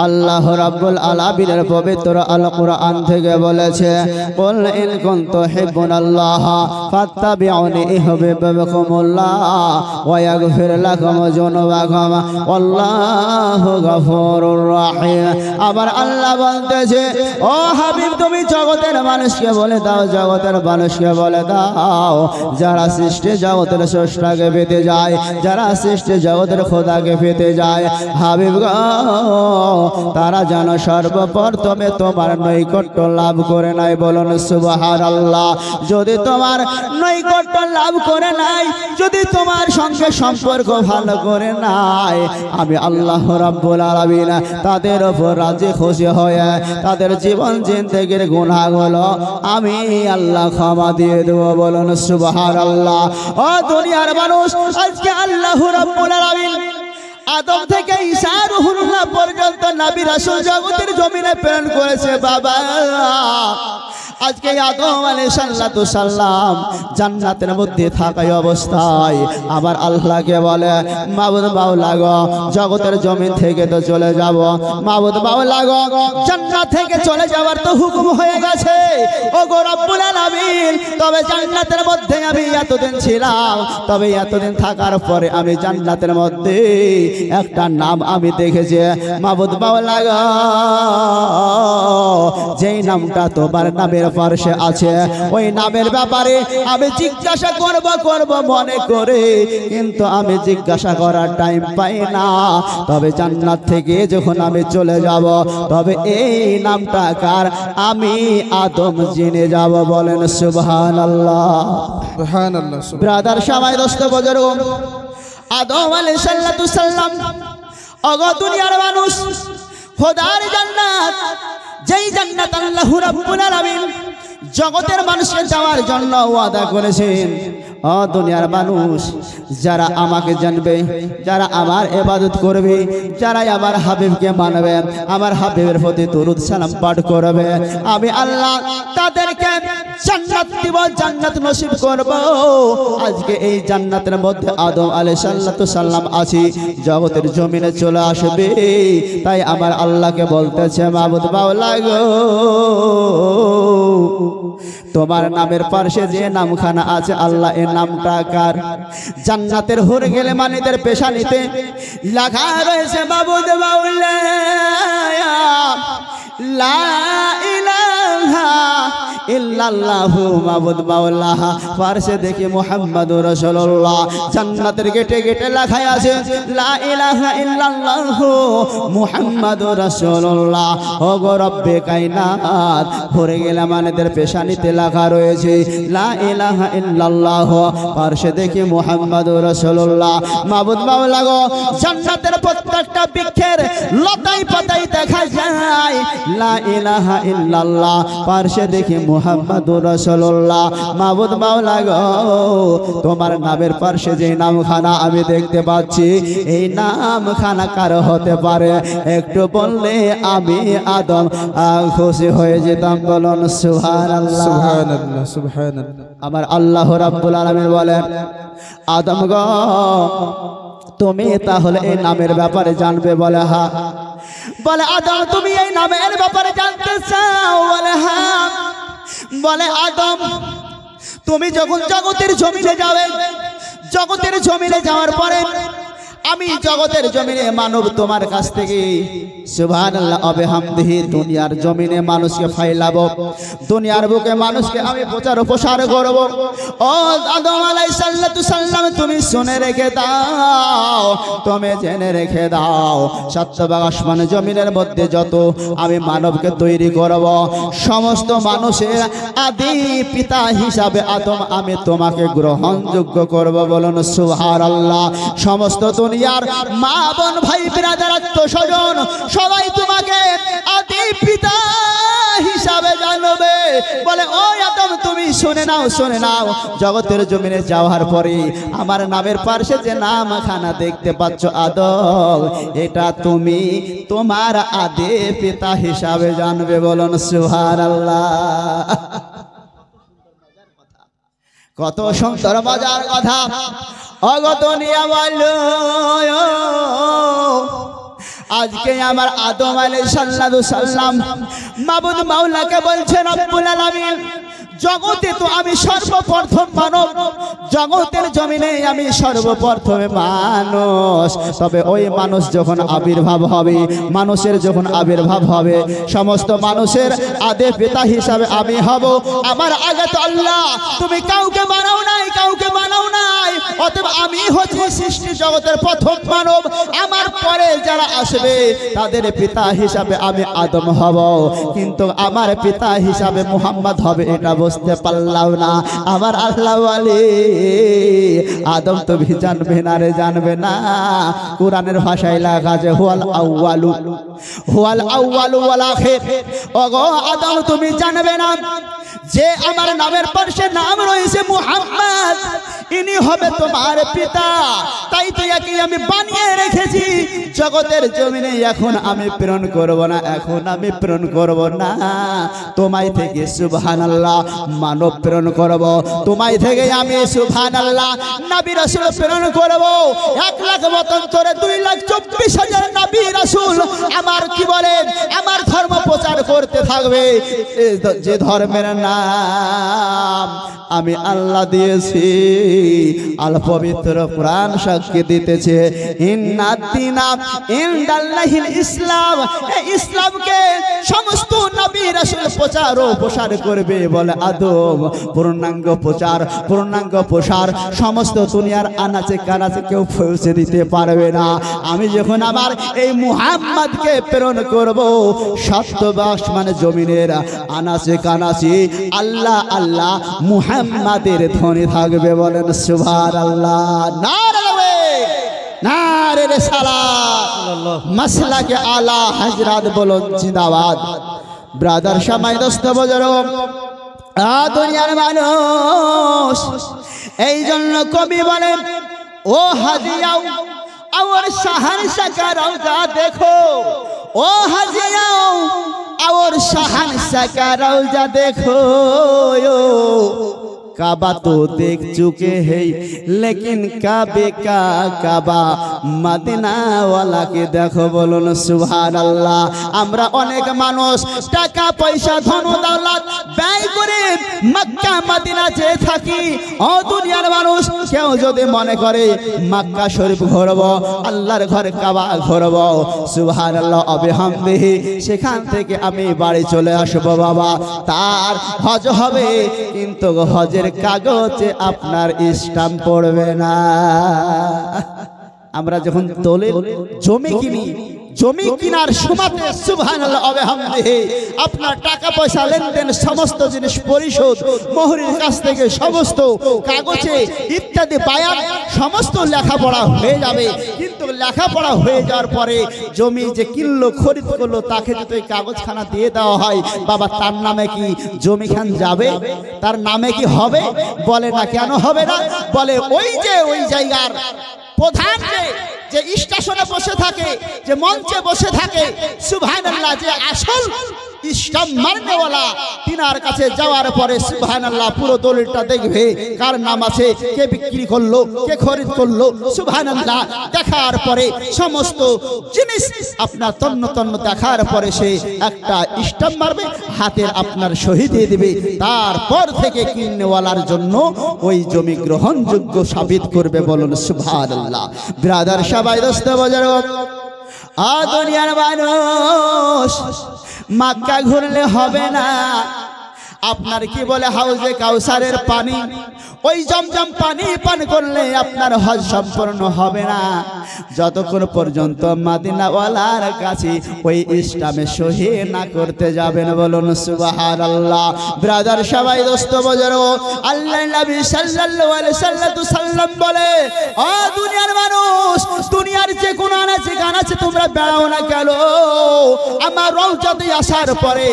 আল্লাহ রাব্বুল আলামিনের পবিত্র আল কোরআন থেকে বলেছে কুল ইন কুনতুম তুহিব্বুনাল্লাহ ফাত্তাবিউনি ইউহিব্বুকুমুল্লাহ ওয়া ইয়াগফির লাকুম যুনুবাকুম আল্লাহু গফুরুর রহিম। আবার আল্লাহ বলতেছে ও হাবিব তুমি জগতের মানুষকে বলে দাও, জগতের মানুষকে বলে দাও যারা সৃষ্টি জগতের স্রষ্টাকে পেতে যায়, যারা সৃষ্টি জগতের খোদাকে পেতে যায়, হাবিব গো তারা যেন সর্বপ্রথমে তোমার নৈকট্য লাভ করে নাই। বলুন সুবহানাল্লাহ। যদি তোমার নৈকট্য লাভ করে নাই, যদি তোমার সঙ্গে সম্পর্ক ভালো করে নাই, আমি আল্লাহ রাব্বুল আলামিন তাদের উপর রাজি খুশি হয়ে তাদের জীবন জিন্দেগির গুনাহগুলো আমি আল্লাহ ক্ষমা দিয়ে দেব। বলুন সুবহানাল্লাহ। ও দুনিয়ার মানুষ, আজকে আল্লাহ রাব্বুল আলামিন আদম থেকে ঈসা রূহুল্লাহ পর্যন্ত নবী রাসূল জগতের জমিনে প্রেরণ করেছে। বাবা আজকে আদম আলাইহিস সালাম জান্নাতের মধ্যে থাকা অবস্থায় আবার আল্লাহকে বলে মাবুদ মাওলা গো জগতের জমিন থেকে তো চলে যাব, মাবুদ মাওলা গো জান্নাত থেকে চলে যাওয়ার তো হুকুম হয়ে গেছে ও গো রব্বুল আলামিন। তবে জান্নাতের মধ্যে আমি এতদিন ছিলাম, তবে এতদিন থাকার পরে আমি জান্নাতের মধ্যে একটা নাম আমি দেখেছি মাবুদ মাওলা গো, যেই নামটা তোমার নামের পাশে আছে ওই নামের ব্যাপারে আমি জিজ্ঞাসা করব মনে করে, কিন্তু আমি জিজ্ঞাসা করার টাইম পাই না। তবে জান্নাত থেকে যখন আমি চলে যাব, তবে এই নামটা কার আমি আদম জেনে যাব। বলেন সুবহানাল্লাহ সুবহানাল্লাহ। ব্রাদার সবাই দোস্ত বুজুর্গ, আদম আলাইহিস সালাম ওগো দুনিয়ার মানুষ, খোদার জান্নাত, যেই জান্নাত আল্লাহ রাব্বুল আলামিন জগতের মানুষকে যাওয়ার জন্য ওয়াদা করেছেন। ও দুনিয়ার মানুষ, যারা আমাকে জানবে, যারা আমার ইবাদত করবে, যারা আমার হাবিবকে মানবে, আমার হাবিবের প্রতি দরুদ সালাম পাঠ করবে, আমি আল্লাহ তাদেরকে জান্নাত দিব, জান্নাত নসিব করব। আজকে এই জান্নাতের মধ্যে আদম আলাইহিস সালাম আছে, জগতের জমিনে চলে আসবে। তাই আমার আল্লাহকে বলতেছে মাবুদ মাওলা গো তোমার নামের পাশে যে নামখানা আছে আল্লাহ এর নামটা কার? জান্নাতের হুর গেলে মানিদের পেশানিতে লেখা রয়েছে মাবুদ মাওলা লা ইলাহা ইল্লাল্লাহু মাবুদ মাওলা। পাশে দেখি মুহাম্মাদুর রাসূলুল্লাহ। জান্নাতের গেটে গেটে লেখা আছে লা ইলাহা ইল্লাল্লাহু মুহাম্মাদুর রাসূলুল্লাহ। ও গো রব্বে কায়নাত, পড়ে গেলে মানেদের পেশানিতে লেখা রয়েছে লা ইলাহা ইল্লাল্লাহ, পাশে দেখি মুহাম্মাদুর রাসূলুল্লাহ। মাবুদ মাওলা গো জান্নাতের প্রত্যেকটা বৃক্ষের লতায় পাতায় দেখা যায় লা ইলাহা ইল্লাল্লাহ, পাশে দেখি মুহাম্মাদুর রাসূলুল্লাহ। মাবুদ মাওলা গো তোমার নামের পাশে যে নামখানা আমি দেখতে পাচ্ছি, এই নামখানা কার হতে পারে একটু বললে আমি আদম খুশি হয়ে যেতাম। বলুন সুবহানাল্লাহ সুবহানাল্লাহ সুবহানাল্লাহ। আমার আল্লাহ রাব্বুল আলামিন বলেন আদম গো তুমি তাহলে এই নামের ব্যাপারে জানবে? বলে হ্যাঁ। বলে আদম তুমি এই নামের ব্যাপারে জানতে চাও? বলে হ্যাঁ। বলে আদম তুমি যখন জগতের জমিনে যাবে, জগতের জমিনে যাওয়ার পরে আমি জগতের জমিনে মানব তোমার কাছ থেকে সুবহানাল্লাহ অবিহামদিহি দুনিয়ার জমিনে মানুষকে ফাইলাবো, দুনিয়ার বুকে মানুষকে আমি প্রচার প্রসার করব। ও আদম আলাইহিস সালাম তুমি শুনে রেখে দাও, তুমি জেনে রেখে দাও, সাতভাগ আসমান জমিনের মধ্যে যত আমি মানবকে তৈরি করব, সমস্ত মানুষের আদি পিতা হিসাবে আদম আমি তোমাকে গ্রহণযোগ্য করব। বলুন সুবহানাল্লাহ। সমস্ত দুনিয়ার মা বোন ভাই বিরাদার আত্মস্বজন সবাই তোমাকে আদি পিতা হিসাবে জানবে। বলে ও আদম তুমি শুনে নাও, শুনে নাও, জগতের জমিনে যাওয়ার পরে আমার নামের পাশে যে নামখানা দেখতে পাচ্ছ আদম, এটা তুমি তোমার আদি পিতা হিসাবে জানবে। বলুন সুবহানাল্লাহ। কত সুন্দর মজার কথা। অগত নিয়া বলো আজকে আমার আদম আলাইহিস সালাম মাবুদ মাওলাকে বলছেন রব্বুল আলামিন জগতে তো আমি সর্বপ্রথম মানব, জগতের জমিনে আমি সর্বপ্রথমে মানুষ। তবে ওই মানুষ যখন আবির্ভাব হবে, মানুষের যখন আবির্ভাব হবে, সমস্ত মানুষের আদে পিতা হিসাবে আমি হব। আমার আগে তো আল্লাহ তুমি কাউকে বানাও নাই, কাউকে বানাও নাই, অতএব আমি হচ্ছি সৃষ্টি জগতের প্রথম মানব। আমার পরে যারা আসবে তাদের পিতা হিসাবে আমি আদম হব, কিন্তু আমার পিতা হিসাবে মুহাম্মদ হবে এটা বুঝতে পারলাম না। আমার আল্লাহ ওয়ালি আদম তুমি জানবে না রে, জানবে না। কোরআনের ভাষায় লেখা আছে হুয়াল আউয়ালু ওয়াল আখির। ওগো আদম তুমি জানবে না যে আমার নামের পাশে নাম রয়েছে মুহাম্মদ, ইনি হবে তোমার পিতা। তাই তো একে আমি বানিয়ে রেখেছি জগতের জমিনে। এখন আমি প্রেরণ করব না, এখন আমি প্রেরণ করব না। তোমায় থেকে সুবহানাল্লাহ মানব প্রেরণ করব, তোমায় থেকে আমি সুবহানাল্লাহ নবী রাসূল প্রেরণ করব। 1,00,000 মতান্তরে 2,24,000 নবী রাসূল আমার কি বলেন আমার ধর্ম প্রচার করতে থাকবে। যে ধর্মের নাম আমি আল্লাহ দিয়েছি, আল পবিত্র কোরআন সাক্ষী দিতেছে ইন্নাদ্দিনা ইনদাল্লাহিল ইসলাম। এই ইসলামকে সমস্ত নবী রাসূল প্রচার ও প্রসার করবে বলে আদম। পূর্ণাঙ্গ প্রচার সমস্ত দুনিয়ার আনাচে কানাচে কেউ পৌঁছে দিতে পারবে না। আমি যখন আমার এই মুহাম্মদকে প্রেরণ করব, সত্যবাস মানে জমিনের আনাচে কানাচে আল্লাহ আল্লাহ মুহাম্মাদের ধ্বনি থাকবে। বলেন সুবহানাল্লাহ। নারে রিসালাত মাসলাকে আলা হযরত বলুন জিন্দাবাদ। ব্রাদার সামাই দোস্ত বুজুর্গ দুনিয়ার মানুষ, এই জন্য কবি বলেন ও হাজিয়াও और शहंशाह का रौजा देखो, ओ हाजियाओ और शहंशाह का रौजा देखो। काबा तो देख चुके हैं लेकिन काबे का काबा मदीना वाला के देखो। बोलুন সুবহানাল্লাহ। আমরা অনেক মানুষ টাকা পয়সা ধন দৌলত ব্যয় করে মক্কা মদিনা যেয়ে থাকি। ও দুনিয়ার মানুষ, কেউ যদি মনে করে মক্কা শরীফ ঘুরব, আল্লাহর ঘর কাবা ঘুরব, সুবহানাল্লাহ বিহামদিহি, সেখান থেকে আমি বাড়ি চলে আসব বাবা, তার হজ হবে, কিন্তু হজের কাগজে আপনার স্ট্যাম্প পড়বে না। আমরা যখন দলিল জমি কিনি, জমি কিনার সময়তে সুবহানাল্লাহ ওয়া বিহামদিহি আপনার টাকা পয়সা লেনদেন সমস্ত জিনিস পরিশোধ, মোহরের কাছ থেকে সমস্ত কাগজে ইত্যাদি বায়ান সমস্ত লেখাপড়া হয়ে যাবে। কিন্তু লেখাপড়া হয়ে যাওয়ার পরে জমি যে কিনলো খরিদ করলো তাকে যদি ওই কাগজখানা দিয়ে দেওয়া হয়, বাবা তার নামে কি জমিখান যাবে? তার নামে কি হবে? বলে না। কেন হবে না? বলে ওই যে ওই জায়গার প্রধান যে স্টেশনে বসে থাকে, যে মঞ্চে বসে থাকে, সুবহানাল্লাহ, যে আসল স্টাম্প মারনেওয়ালা, তিনার কাছে যাওয়ার পরে সুবহানাল্লাহ পুরো দলিলটা দেখবে কার নাম আছে, কে বিক্রি করলো, কে খরিদ করলো, সুবহানাল্লাহ দেখার পরে সমস্ত জিনিস আপনার তন্ন তন্ন দেখার পরে সে একটা স্টাম্প মারবে, হাতের আপনার সহি দিয়ে দিবে। তারপর থেকে কিনেওয়ালার জন্য ওই জমি গ্রহণযোগ্য সাবিত করবে। বলুন সুবহানাল্লাহ। ব্রাদার সবাই দোস্ত বুজুর্গ দুনিয়ার মানুষ, মক্কা ঘুরলে হবে না। আপনার কি বলে হাউজে কাউসারের পানি, ওই জমজম পানি পান করলে আপনার হজ সম্পূর্ণ হবে না যতক্ষণ পর্যন্ত মদিনাওয়ালার কাছে ওই ইসলামে সহি না করতে যাবেন। বলুন সুবহানাল্লাহ। ব্রাদার সবাই দোস্ত বুজুর্গ আল্লাহর নবী সাল্লাল্লাহু আলাইহি সাল্লাম বলে, ও দুনিয়ার মানুষ, দুনিয়ার যে কোন আনাচে কানাচে তোমরা বেড়াও না কেন, আমার রওজাতে আসার পরে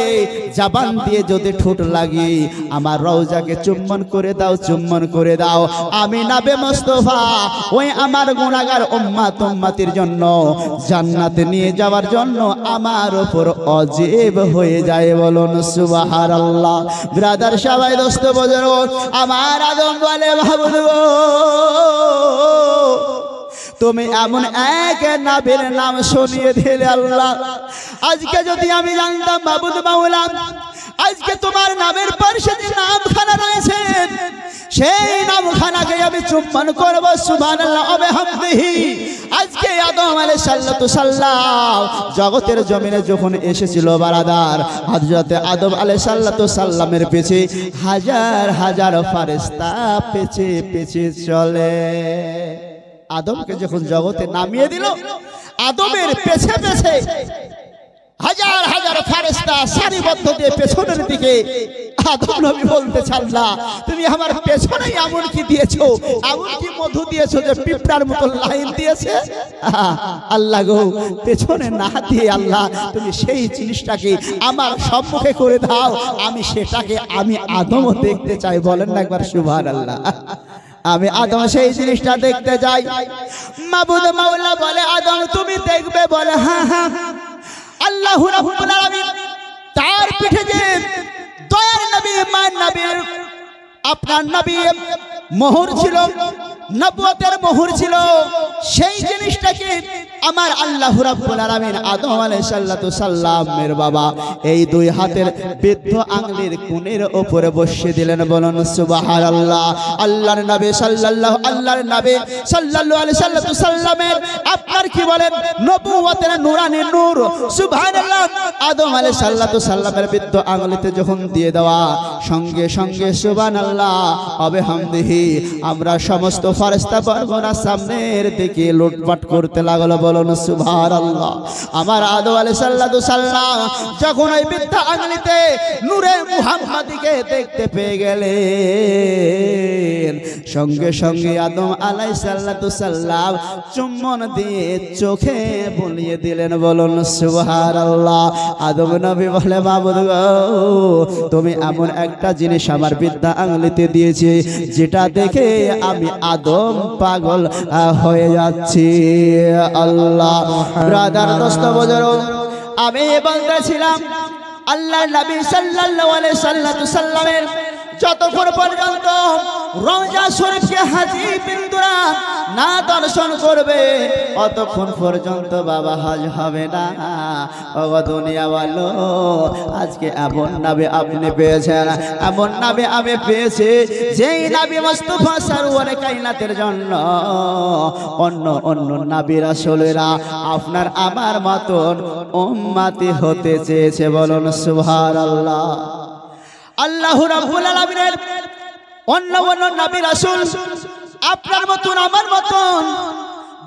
জবান দিয়ে যদি ঠোঁট লাগি আমার রওজাকে চুম্বন করে দাও, চুম্বন করে দাও। আমি নবী মুস্তাফা ওই আমার গুনাহগার উম্মতের জন্য জান্নাতে নিয়ে যাওয়ার জন্য আমার উপর ওয়াজিব হয়ে যায়। বলুন সুবহানাল্লাহ। ব্রাদার সবাই দোস্ত বুজুর্গ আমার আদম বলে, ভাববো তুমি এমন এক নবীর নাম শুনিয়ে দিলে আল্লাহ। আজকে যদি আমি জানতাম মাবুদ মাওলা আজকে তোমার নামের পাশে যে নামখানা রয়েছে সেই নামখানাকে আমি চুম্বন করব সুবহানাল্লাহ ওয়া বিহামদিহি। আজকে আদম আলাইহিস সালাম জগতের জমিনে যখন এসেছিল বারাদার, হযরত আদম আলাইহিস সালামের পিছে হাজার হাজার ফেরেশতা পিছে পিছে চলে। আদমকে যখন জগতে নামিয়ে দিল, আদমের পেছে পেছে হাজার হাজার ফেরেশতা সারিবদ্ধ দিয়ে পেছনের দিকে। আদম নবী বলতে আল্লাহ তুমি আমার পেছনে এমন কি দিয়েছো, এমন কি মধু দিয়েছো যে পিঁপড়ার মতো লাইন দিয়েছে। আল্লাহ গো, পেছনে না দিয়ে আল্লাহ তুমি সেই জিনিসটাকে আমার সম্মুখে করে দাও, আমি সেটাকে আমি আদমও দেখতে চাই। বলেন না একবার সুবহানাল্লাহ। আমি আদম সেই জিনিসটা দেখতে যাই। মাবুদ মাওলা বলে আদম তুমি দেখবে? বলে হ্যাঁ হ্যাঁ। আল্লাহু রাব্বুল আলামিন তার পিঠে যে দয়ার নবী মান নবীর আপনার নবী মোহর ছিল, নবুয়তের মোহর ছিল, সেই জিনিসটাকে আমার আল্লাহু রাব্বুল আলামিন আদম আলাইহিস সালামের বাবা এই দুই হাতের বৃদ্ধ আঙ্গুলের কোণের উপরে বসিয়ে দিলেন। বলুন সুবহানাল্লাহ। আল্লাহর নবী সাল্লাল্লাহু আলাইহি সাল্লামের আপনার কি বলেন নবুয়তের নূরানি নূর সুবহানাল্লাহ আদম আলাইহিস সালামের বৃদ্ধ আঙ্গুলিতে যখন দিয়ে দেওয়া সঙ্গে সঙ্গে সুবহানাল্লাহ ওয়া বিহামদিহি আমরা সমস্ত ফেরেশতা বর্গরা সামনের দিকে লুটপাট করতে লাগলো। বলুন সুবহানাল্লাহ। আমার আদম আলাইহিস সালাম যখন ওই বৃদ্ধ আঙ্গুলিতে নূরে মুহাম্মাদিকে দেখতে পেয়ে গেলেন, সঙ্গে সঙ্গে আদম আলাইহিস সালাম চুম্বন দিয়ে চোখে বুলিয়ে দিলেন। বলুন সুবহানাল্লাহ। আদম নবী বলে মাবুদ গো তুমি এমন একটা জিনিস আমার বৃদ্ধ আঙ্গুলিতে দিয়েছে যেটা দেখে আমি আদম পাগল হয়ে যাচ্ছি। আল্লাহ ব্রাদার দোস্ত বুজুর্গ, আমি বলতেছিলাম আল্লাহর নবী সাল্লাল্লাহু আলাইহি সাল্লামের যতক্ষণ পর্যন্ত রওজা শরীফকে হাজী বিন্দুরা না দর্শন করবে অতক্ষণ পর্যন্ত বাবা হজ হবে না। ও দুনিয়াওয়ালো, আজকে এমন নবী আপনি পেয়েছেন, এমন নবী আমি পেয়েছি যেই নবী মুস্তাফা সরওয়ারে কায়নাতের জন্য অন্য অন্য নবী রাসূলেরা আপনার আমার মতন উম্মতি হতে চেয়েছে। বলুন সুবহানাল্লাহ। আল্লাহু রাব্বুল আলামিনের অন্য অন্য নবী রাসূল আপনার মতন আমার মতন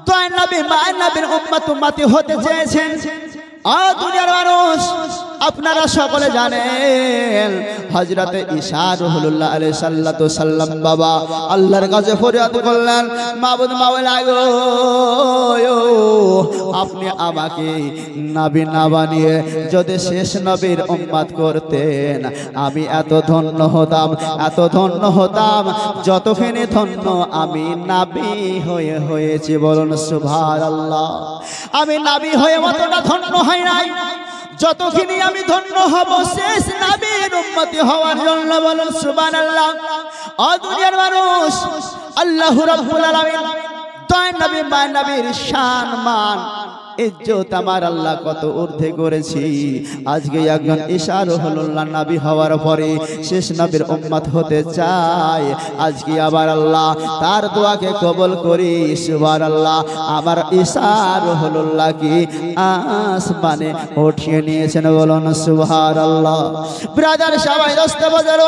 দয়ার নবী মায়ের নবীর উম্মতি হতে চেয়েছেন। দুনিয়ার মানুষ আপনারা সকলে জানেন হযরত ঈসা রুহুল্লাহ আলাইহিস সালাম বাবা আল্লাহর কাছে ফরিয়াদ করলেন, মাবুদ মাওলা গো আপনি আমাকে নবী না বানিয়ে যদি শেষ নবীর উম্মত করতেন আমি এত ধন্য হতাম, এত ধন্য হতাম যতখানি ধন্য আমি নবী হয়েছি। বলুন সুবহানাল্লাহ। আমি নবী হয়ে অতটা ধন্য হয় নাই যতখানি আমি ধন্য হব শেষ নবীর উম্মতি হওয়ার জন্য। বলুন সুবহানাল্লাহ। দুনিয়ার মানুষ আল্লাহু রাব্বুল আলামিন দয়ার নবী মায়ের নবীর শান মান ইজ্জত আমার আল্লাহ কত ঊর্ধ্বে করেছি। আজকে একজন ঈসা রুহুল্লাহ নবী হওয়ার পরে শেষ নবীর উম্মত হতে চায়। আজকে আবার আল্লাহ তার দোয়াকে কবুল করি সুবহানাল্লাহ। আমার ঈসা রুহুল্লাহ কি আসমানে উঠিয়ে নিয়েছেন। বলুন সুবহানাল্লাহ। ব্রাদার সবাই দোস্ত বুজুর্গ,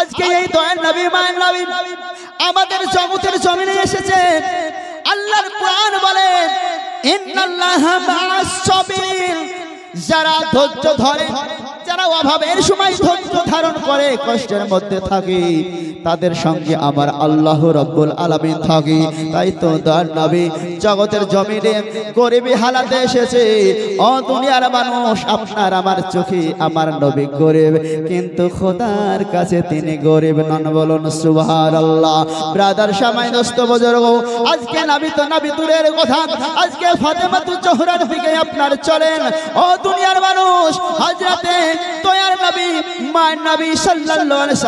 আজকে এই দয়ার নবী মায়ের নবী আমাদের জগতের জমিনে এসেছে। আল্লাহর কোরআন বলে ইন্নাল্লাহা মা'আস সাবিরিন, যারা ধৈর্য ধরে, যারা অভাবের সময় ধৈর্য ধারণ করে কষ্টের মধ্যে থাকে তাদের সঙ্গে আমার আল্লাহ রাব্বুল আলামিন থাকে। তাই তো দয়ার নবী জগতের জমিনে গরিবী হালাতে এসেছে। দুনিয়ার মানুষ আপনার আমার চোখে আমার নবী গরিব, কিন্তু খোদার কাছে তিনি গরিব নন। বলুন সুবহানাল্লাহ। ব্রাদার সবাই দোস্ত বুজুর্গ, আজকে নবী তো নবী দূরের কথা, আজকে ফাতেমাতুজ জোহরার দিকে আপনার চলেন। দুনিয়ার মানুষ হযরতে দয়ার নবী মায়ের নবী সাল্লাল্লাহু আলাইহি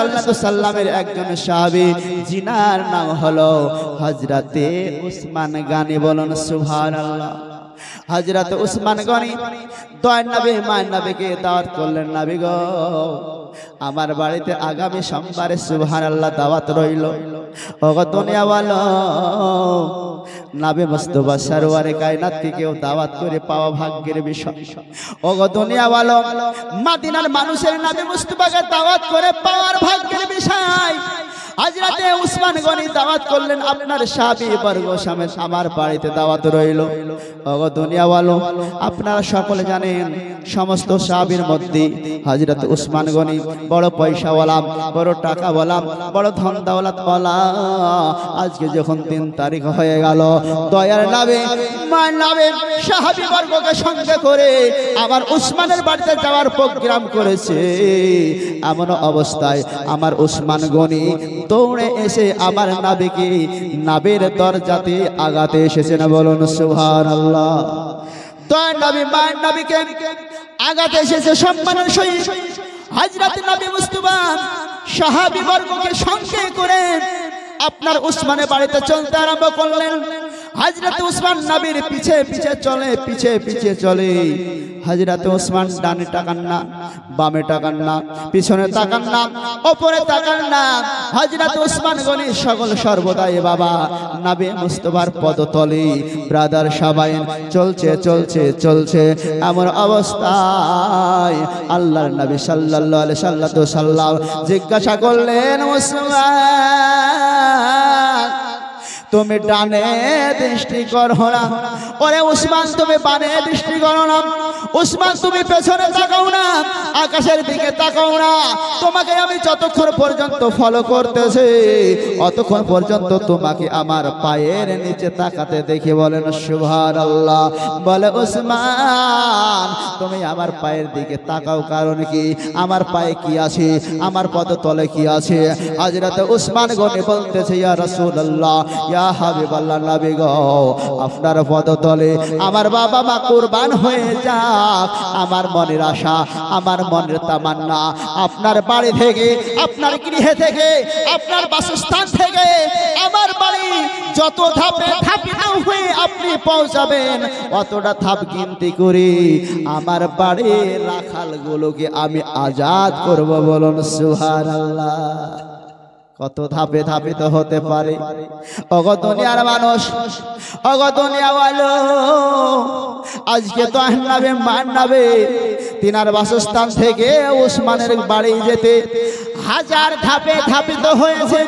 সাল্লামের একজন সাহাবী জিনার নাম হলো হযরতে উসমান গনি। বলুন সুবহানাল্লাহ। হযরত উসমান গনি দয়ার নবী মায়ের নবীকে দাওয়াত করলেন, নবী গো আমার বাড়িতে আগামী সোমবারে সুবহানাল্লাহ দাওয়াত রইল। ওগো দুনিয়াওয়ালা, নবী মুস্তাফা সরওয়ারে কায়নাত কে কেউ দাওয়াত করে পাওয়া ভাগ্যের বিষয়। ওগো দুনিয়াওয়ালা, মদিনার মানুষের নবী মুস্তাফাকে দাওয়াত করে পাওয়ার ভাগ্যের বিষয়। হযরতে উসমান গনি দাওয়াত করলেন, আপনার সাহাবী বর্গ সমেত আমার বাড়িতে দাওয়াত রইল। ওগো দুনিয়াওয়ালা, আপনারা সকলে জানেন সমস্ত সাহাবীর মধ্যে হযরতে উসমান গনি বড় পয়সাওয়ালা, বড় টাকাওয়ালা, বড় ধন দৌলতওয়ালা। আজকে যখন 3 তারিখ হয়ে গেল, দয়ার নবী মায়ের নবী সাহাবী বর্গকে সঙ্গে করে আমার উসমানের বাড়িতে যাওয়ার প্রোগ্রাম করেছে। এমন অবস্থায় আমার উসমান গনি দৌড়ে এসে আমার নবীকে নবীর দরজাতে আগাতে এসেছেন। বলুন সুবহানাল্লাহ। দয়ার নবী মায়ের নবীকে আগাতে এসেছে সম্মানের সহিত। হযরত নবী মুস্তাফা সাহাবী বর্গকে সঙ্গে করে আপনার উসমানের বাড়িতে চলতে আরম্ভ করলেন। হযরত উসমান নবীর পিছে পিছে চলে, পিছে পিছে চলে। হযরত উসমান ডানে তাকান না, বামে তাকান না, পিছনে তাকান না, উপরে তাকান না। হযরত উসমান গনি সকল সর্বদাই বাবা নবী মুস্তাফার পদতলে ব্রাদার সবাই চলছে চলছে চলছে। এমন অবস্থায় আল্লাহর নবী সাল্লাল্লাহু আলাইহি সাল্লাম জিজ্ঞাসা করলেন, উসমান তুমি ডানে দৃষ্টি করো না? ওরে উসমান তুমি বামে দৃষ্টি করো না? উসমান তুমি পেছনে তাকাও না, আকাশের দিকে তাকাও না? তোমাকে আমি যতক্ষণ পর্যন্ত ফলো করতেছি অতক্ষণ পর্যন্ত তোমাকে আমার পায়ের নিচে তাকাতে দেখি। বলেন সুবহানাল্লাহ। বলে উসমান তুমি আমার পায়ের দিকে তাকাও কারণ কি? আমার পায়ে কি আছে? আমার পদতলে কি আছে? হযরত উসমান গনি বলতেছে, ইয়া রাসূলুল্লাহ, ইয়া হাবিবাল্লাহ, নবী গো আপনার পদতলে আমার বাবা মা কুরবান হয়ে যাক। আমার মনের আশা, আমার মনের তামান্না আপনার বাড়ি থেকে, আপনার গৃহে থেকে, আপনার বাসস্থান থেকে আমার বাড়ি যত ধাপে ধাপিত হয়ে আপনি পৌঁছাবেন অতটা ধাপ গিনতি করি আমার বাড়ির রাখালগুলোকে আমি আজাদ করব। বলুন সুবহানাল্লাহ। কত ধাপে ধাপিত হতে পারে ওগো দুনিয়ার মানুষ, ওগো দুনিয়াওয়ালা। আজকে তো নবী মান নবী তিনার বাসস্থান থেকে উসমানের বাড়ি যেতে 1000 ধাপে ধাপিত হয়েছে।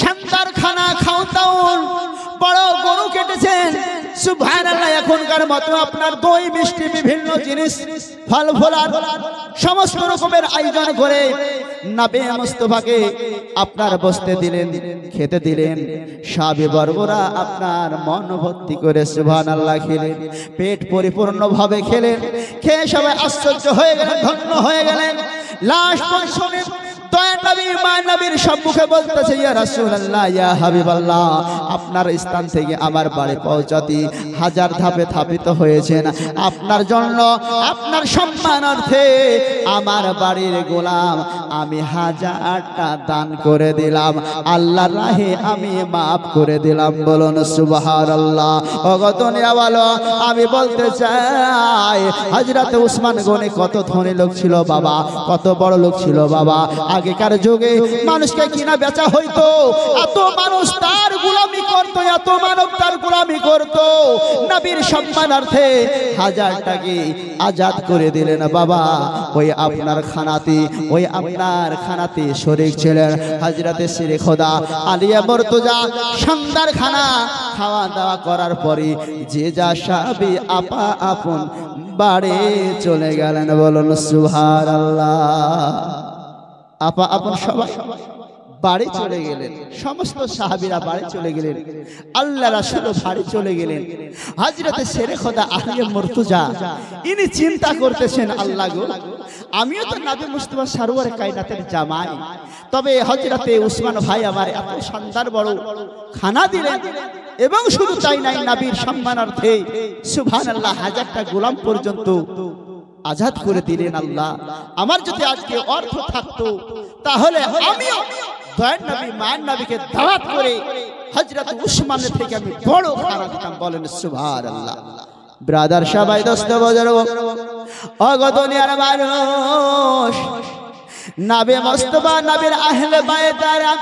শানদার খানা খাওয়ান, বড় গরু কেটেছেন সুবহানাল্লাহ। এখনকার মতো আপনার দই মিষ্টি বিভিন্ন জিনিস ফল ফলার সমস্ত রকমের আয়োজন করে নবী মুস্তাফাকে আপনার বসতে দিলেন, খেতে দিলেন। সাহাবী বর্গরা আপনার মন ভর্তি করে সুবহানাল্লাহ খেলেন, পেট পরিপূর্ণভাবে খেলেন। খেয়ে সবাই আশ্চর্য হয়ে গেলেন, ধন্য হয়ে গেলেন। লাস্ট পর্যন্ত দয়ার নবী মায়ের নবীর সম্মুখে বলতেছে, ইয়া রাসূলুল্লাহ, ইয়া হাবিবাল্লাহ, আপনার স্থান থেকে আমার বাড়ি পৌঁছাতে 1000 ধাপে ধাপিত হয়েছেন। আপনার জন্য, আপনার সম্মানার্থে আমার বাড়ির গোলাম আমি 1000টা দান করে দিলাম, আল্লাহর রাহে আমি মাফ করে দিলাম। বলুন সুবহানাল্লাহ। ওগো দুনিয়াওয়ালা, আমি বলতে চাই হযরত উসমান গনি কত ধনী লোক ছিল বাবা, কত বড় লোক ছিল বাবা। আগেকার যুগে মানুষকে কিনা বেচা হইতো, এত মানুষ তার গোলামি করতো, এত মানব তার গোলামি করতো। নবীর সম্মানার্থে 1000টাকে আজাদ করে দিলেন বাবা। ওই আপনার খানাতে, ওই আপনার খানাতে শরীক ছিলেন হযরতে শিরে খোদা আলিয়া মুর্তজা। শানদার খানা খাওয়া দাওয়া করার পরে যে যা সাহাবী আপা আপন বাড়ি চলে গেলেন। বলুন সুবহানাল্লাহ। আপা আপন সবাই বাড়ি চলে গেলেন, সমস্ত সাহাবীরা বাড়ি চলে গেলেন, আল্লাহ রাসূল বাড়ি চলে গেলেন। হযরতে শেরে খোদা আলিয়া মুর্তজা ইনি চিন্তা করতেছেন, আল্লাহ গো, আমিও তো নবী মুস্তাফা সরওয়ার কায়নাতের জামাই, তবে হযরতে উসমান ভাই আমার এত শানদার বড় খানা দিলেন এবং শুধু তাই নাই, নবীর সম্মানার্থে সুবহানাল্লাহ 1000টা গোলাম পর্যন্ত আজাদ করে দিলেন আল্লাহ। আমার যদি আজকে অর্থ থাকতো তাহলে আমিও দয়ার নবী মায়ের নবীকে দাওয়াত করে হযরত উসমানের থেকে আমি বড় খানা দিতাম। বলেন সুবহানাল্লাহ। ব্রাদার সবাই দোস্ত বুজুর্গ ওগো দুনিয়ার মানুষ, নবী মুস্তাফা নবীর আহলে বায়তারা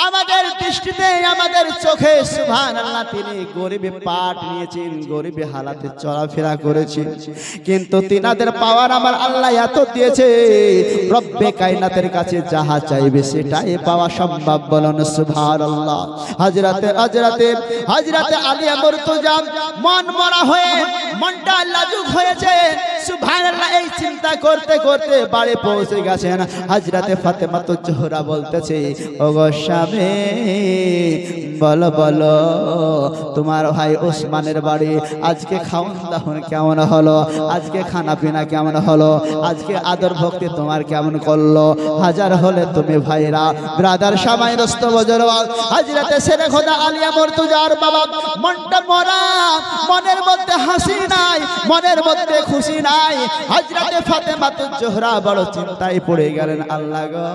আমাদের দৃষ্টিতে আমাদের চোখে সুবহানাল্লাহ তিনি গরিবে পাট নিয়েছেন, গরিবে হালাতে চলাফেরা করেছেন, কিন্তু তিনাদের পাওয়ার আমার আল্লাহ এত দিয়েছে রব্বে কায়নাতের কাছে যাহা চাইবে সেটাই পাওয়া সম্ভব। বলেন সুবহানাল্লাহ। হযরতে আলী মুর্তজা মন মরা হয়ে মনটা লাজুক হয়েছে সুবহানাল্লাহ। এই চিন্তা করতে করতে বাড়ি পৌঁছে গেছেন। হযরতে ফাতেমাতুজ জোহরা বলতেছে ওগো বলো বলো তোমার ভাই ওসমানের বাড়ি আজকে খাওয়ান দাওয়ান কেমন হলো, আজকে খানা পিনা কেমন হলো, আজকে আদর ভক্তি তোমার কেমন করলো? হাজার হলে তুমি ভাইরা ব্রাদার সবাই দোস্ত বুজুর্গ হযরতে শেরে খোদা আলিয়া মুর্তজার বাবা মনটা মরা, মনের মধ্যে হাসি নাই, মনের মধ্যে খুশি নাই। হযরতে ফাতেমাতুজ জোহরা বড় চিন্তায় পড়ে গেলেন, আল্লাহ গো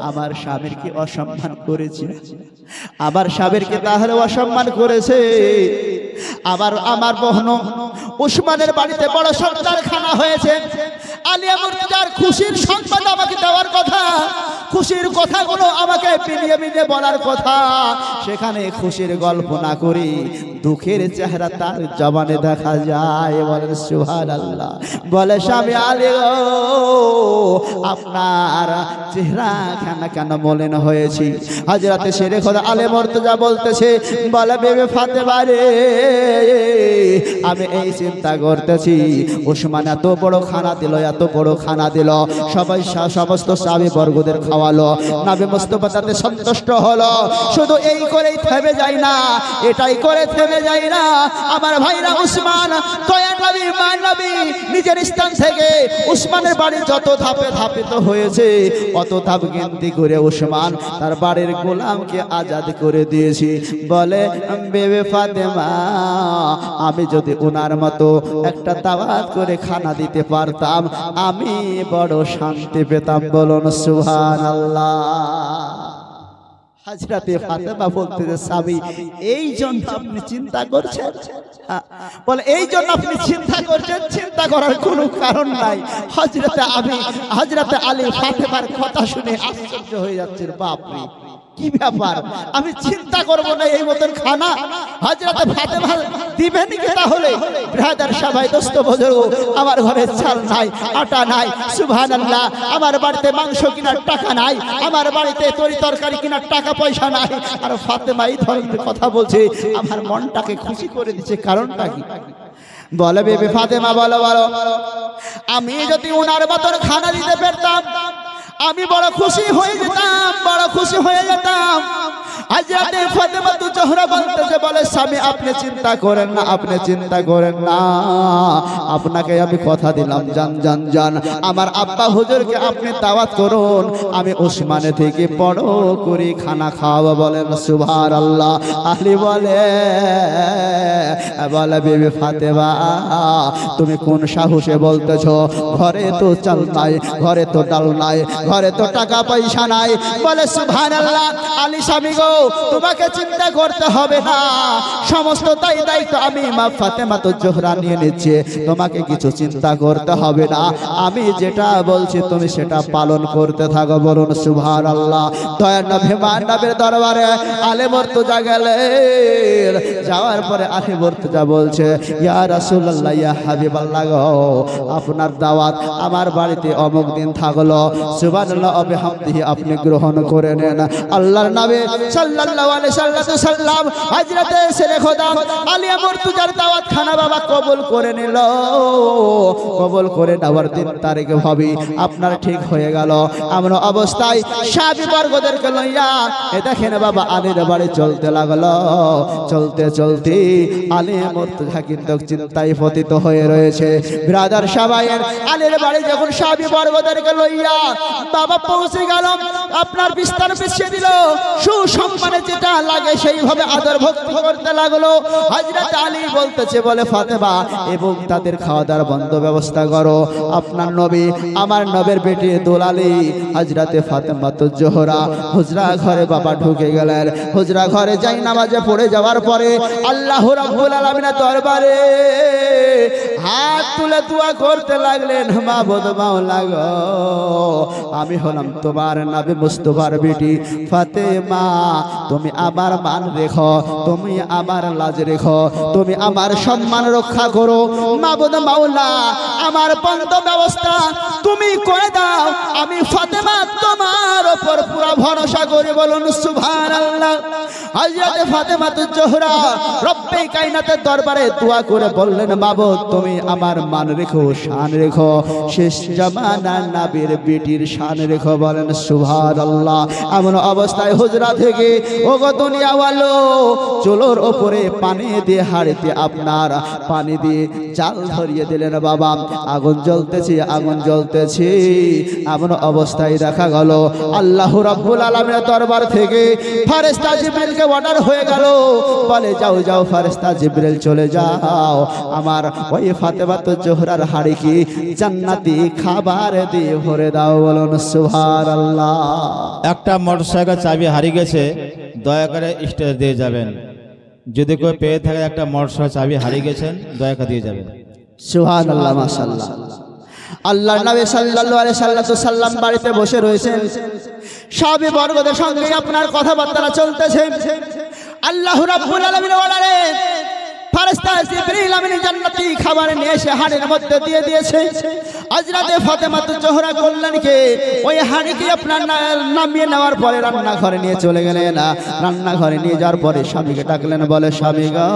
আমার স্বামীর কি অসম্মান করেছি, আবার স্বামীরকে তাহলে অসম্মান করেছে, আবার আমার বহন উসমানের বাড়িতে বড় সন্তান খানা হয়েছে। আলিয়া মুর্তজার খুশির সংবাদ আমাকে দেওয়ার কথা, খুশির কথাগুলো আমাকে বিনিয়ে বিনিয়ে বলার কথা, সেখানে খুশির গল্প না করি দুঃখের চেহারা তার জবানে দেখা যায়। বলেন সুবহানাল্লাহ। বলে স্বামী আলী গো আপনার চেহারা কেন কেন মলিন হয়েছে? হযরতে শেরে খোদা আলী মুর্তজা বলতেছে, বলে বেবে ফাতেমা রে আমি এই চিন্তা করতেছি ওসমান এত বড় খানা দিল, এত বড় খানা দিল, সবাই সমস্ত সাহাবী বর্গদের খাওয়ালো, নবী মুস্তাফা তাতে সন্তুষ্ট হলো। শুধু এই করেই থেমে যায় না, এটাই করে থেমে যায় না। আমার ভাইরা উসমান দয়ার নবী মায়ের নবী নিজের স্থান থেকে উসমানের বাড়ি যত ধাপে ধাপিত হয়েছে অত ধাপ গিনতি করে উসমান তার বাড়ির গোলামকে আজাদ করে দিয়েছি। বলে বেবে ফাতেমা আমি যদি ওনার মতো একটা দাওয়াত করে খানা দিতে পারতাম আমি বড় শান্তি পেতাম। বলুন সুবহানাল্লাহ। হযরতে ফাতেমা বলতেছে স্বামী এই জন্য আপনি চিন্তা করছেন? বলে এই জন্য আপনি চিন্তা করছেন? চিন্তা করার কোনো কারণ নাই। হযরতে আলী ফাতেমার কথা শুনে আশ্চর্য হয়ে যাচ্ছেন, বাপ রে কি ব্যাপার, আমি চিন্তা করব না এই মতন খানা হযরতে ফাতেমা দিবেন কি? তাহলে ব্রাদার সবাই দোস্ত বুজুর্গ আমার ঘরে চাল নাই, আটা নাই, সুবহানাল্লাহ, আমার বাড়িতে মাংস কেনার টাকা নাই, আমার বাড়িতে তরি তরকারি কেনার টাকা পয়সা নাই, আর ফাতেমা এই ধরনের কথা বলছে, আমার মনটাকে খুশি করে দিচ্ছে, কারণটা কি? বলে বেবি ফাতেমা বলো বলো আমি যদি ওনার মতন খানা দিতে পারতাম আমি বড় খুশি হয়ে যেতাম, বড় খুশি হয়ে যেতাম। হযরতে ফাতেমাতুজ জোহরা বলতেছে, বলে স্বামী আপনি চিন্তা করেন না, আপনি চিন্তা করেন না, আপনাকে আমি কথা দিলাম জান জান জান আমার আব্বা হুজুরকে আপনি দাওয়াত করুন, আমি উসমানে থেকে বড় করে খানা খাওয়াবো। বলেন সুবহানাল্লাহ। আলী বলে বেবি ফাতেমা তুমি কোন সাহসে বলতেছো? ঘরে তো চাল নাই, ঘরে তো ডাল নাই, ঘরে তো টাকা পয়সা নাই। বলে সুবহানাল্লাহ। আলী স্বামী গো তোমাকে চিন্তা করতে হবে না, সমস্ত দায়িত্ব আমি মা ফাতেমাতুজ জোহরা নিয়ে নিচ্ছি, তোমাকে কিছু চিন্তা করতে হবে না, আমি যেটা বলছি তুমি সেটা পালন করতে থাকো। বলুন সুবহানাল্লাহ। দয়ার নবী মায়ের নবীর দরবারে আলী মুর্তজা গেলেন, যাওয়ার পরে আলী মুর্তজা বলছে, ইয়া রাসূলুল্লাহ ইয়া হাবিবাল্লাহ গো আপনার দাওয়াত আমার বাড়িতে অমুক দিন থাকলো, সুবহানাল্লাহ ওয়া বিহামদিহি আপনি গ্রহণ করে নেন। আল্লাহর নবী সাল্লাল্লাহু আলাইহি সাল্লাম হযরতে শেরে খোদা আলিয়া মুর্তজার দাওয়াত খানা বাবা কবুল করে নিল। কবুল করে নেওয়ার দিন তারিখ ভাবি আপনার ঠিক হয়ে গেল। আমরা অবস্থায় সাহাবী বর্গদেরকে লইয়া এ দেখেন বাবা আলীর বাড়ি চলতে লাগলো। চলতে চলতে আলিয়া মুর্তজা কিন্তু চিন্তায় পতিত হয়ে রয়েছে। ব্রাদার সবাই আলীর বাড়ি যখন সাহাবী বর্গদেরকে লইয়া বাবা পৌঁছে গেল, আপনার বিস্তার পিছিয়ে দিল, সুসম্মানে যেটা লাগে সেইভাবে আদর ভক্তি করতে লাগলো। হযরত আলী বলতেছে, বলে ফাতেমা এবং তাদের খাওয়া দাওয়ার বন্ধ ব্যবস্থা করো। আপনার নবী, আমার নবের বেটি দুলালী হযরতে ফাতেমা তো জোহরা হুজরা ঘরে বাবা ঢুকে গেলেন। হুজরা ঘরে যাই নামাজে পড়ে যাওয়ার পরে আল্লাহ রাব্বুল আলামিনের দরবারে হাত তুলে দোয়া করতে লাগলেন, মাবুদ মাওলা গো, আমি হলাম তোমার নবী মুস্তাফার বেটি ফাতেমা, তুমি আমার মান রেখো, তুমি আমার লাজ রেখো, তুমি আমার সম্মান রক্ষা করো। মাবুদ মাওলা, আমার বন্ধ ব্যবস্থা তুমি করে দাও, আমি ফাতেমা তোমার উপর পুরো ভরসা করি। বলুন সুবহানাল্লাহ। হযরত ফাতেমা তো জোহরা রব্বে কায়নাতের দরবারে দোয়া করে বললেন, মাবুদ তুমি আমার মান রেখো, শান রেখো, শেষ জামানার নবীর বেটির শান রেখো। বলেন সুবহানাল্লাহ। এমন অবস্থায় হুজরা থেকে ওগো দুনিয়াওয়ালো চুলোর উপরে পানি দিয়ে হাড়িতে আপনার পানি দিয়ে জাল ধরিয়ে দিলেন। বাবা আগুন জ্বলতেছে, আগুন জ্বলতেছে। এমন অবস্থায় দেখা গেল আল্লাহ রাব্বুল আলামিনের দরবার থেকে ফেরেশতা জিবরিলকে অর্ডার হয়ে গেল, বলে যাও যাও ফেরেশতা জিবরিল চলে যাও, আমার ওই ফাতেমা তো জোহরার হাড়ি কি জান্নাতি খাবার দিয়ে ভরে দাও। বলুন সুবহানাল্লাহ। একটা মোটরসাইকেল চাবি হারিয়ে গেছে, দয়া করে স্টেজ দিয়ে যাবেন। যদি কেউ পেয়ে থাকে একটা মোটরসাইকেল চাবি হারিয়ে গেছেন, দয়া করে দিয়ে যাবেন। সুবহানাল্লাহ, মাশাআল্লাহ। আল্লাহর নবী সাল্লাল্লাহু আলাইহি সাল্লাম বাড়িতে বসে রয়েছেন, সাহাবী বর্গদের সঙ্গে আপনার কথাবার্তা চলতেছে। আল্লাহ রাব্বুল আলামিন বলে ফেরেশতা জিবরিল আমিন জান্নাতি খাবার নিয়ে এসে হাড়ির মধ্যে দিয়ে দিয়েছে। হযরতে ফাতেমা তো জোহরা করলেন কি ওই হাড়িকে আপনার নামিয়ে নেওয়ার পরে রান্নাঘরে নিয়ে চলে গেলেন। রান্নাঘরে নিয়ে যাওয়ার পরে স্বামীকে ডাকলেন, বলে স্বামী গো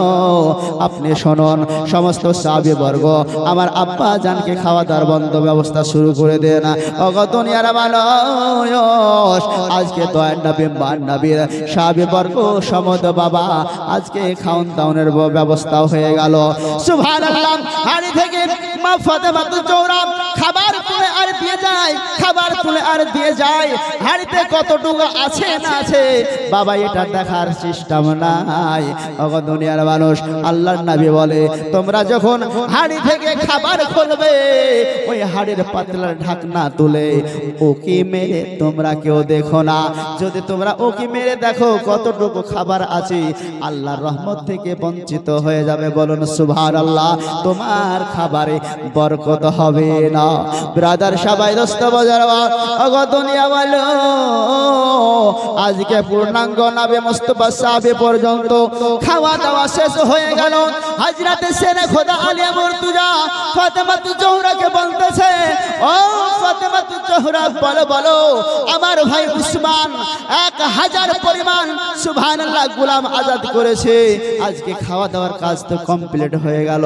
আপনি শুনুন, সমস্ত সাহাবী বর্গ আমার আব্বা জানকে খাওয়া দাওয়ার বন্ধ ব্যবস্থা শুরু করে দেন। ওগো দুনিয়ার মানুষ, আজকে দয়ার নবী মান নবীর সাহাবী বর্গ সমদ বাবা আজকে খাওন দাওনের ব্যবস্থা হয়ে গেল। সুবহানাল্লাহ। হাড়ি থেকে মা ফাতেমা তো জোহরা খাবার তুলে আর দিয়ে যায়, খাবার তুলে আর দিয়ে যায়। হাড়িতে কতটুকু আছে না আছে বাবা এটা দেখার সিস্টেম নাই। ওগো দুনিয়ার মানুষ, আল্লাহর নবী বলে তোমরা যখন হাড়ি থেকে খাবার খুলবে ওই হাড়ির পাতলার ঢাকনা তুলে ওকি মেরে তোমরা কেউ দেখো না। যদি তোমরা ওকি মেরে দেখো কতটুকু খাবার আছে, আল্লাহর রহমত থেকে বঞ্চিত হয়ে যাবে। বলুন সুবহানাল্লাহ। তোমার খাবারে বরকত হবে না। ব্রাদার সবাই দোস্ত বাজারবা, ওগো দুনিয়া বলো আজকে পূর্ণাঙ্গ নবী মুস্তাফা সাহাবী পর্যন্ত খাওয়া দাওয়া শেষ হয়ে গেল। হযরতে শেরে খোদা আলিয়া মুর্তজা ফাতেমা তো জোহরাকে বলতেছে, ও ফাতেমা তো জোহরা বলো বলো আমার ভাই উসমান 1000 পরিমাণ সুবহানাল্লাহ গোলাম আজাদ করেছে। আজকে খাওয়া দাওয়ার কাজ তো কমপ্লিট হয়ে গেল,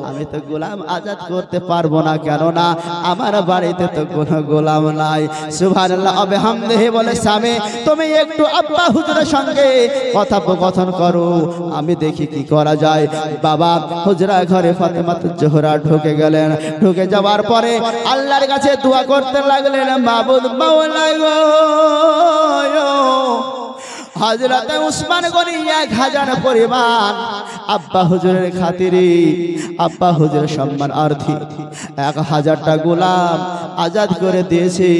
আমি তো গোলাম আজাদ করতে পারবো না, কেননা আমার বাড়িতে তো কোনো গোলাম নাই। সুবহানাল্লাহ। আবে হামদেহি বলে স্বামী তুমি একটু আব্বা হুজুরের সঙ্গে কথোপকথন করো, আমি দেখি কি করা যায়। বাবা হুজরা ঘরে ফাতেমা তো জোহরা ঢুকে গেলেন। ঢুকে যাওয়ার পরে আল্লাহর কাছে দোয়া করতে লাগলেন, মাবুদ মাওলা গো হযরতে উসমান গনি 1000 পরিমাণ আব্বা হুজুরের খাতিরে, আব্বা হুজুরের সম্মানার্থে 1000টা গোলাম আজাদ করে দিয়েছি।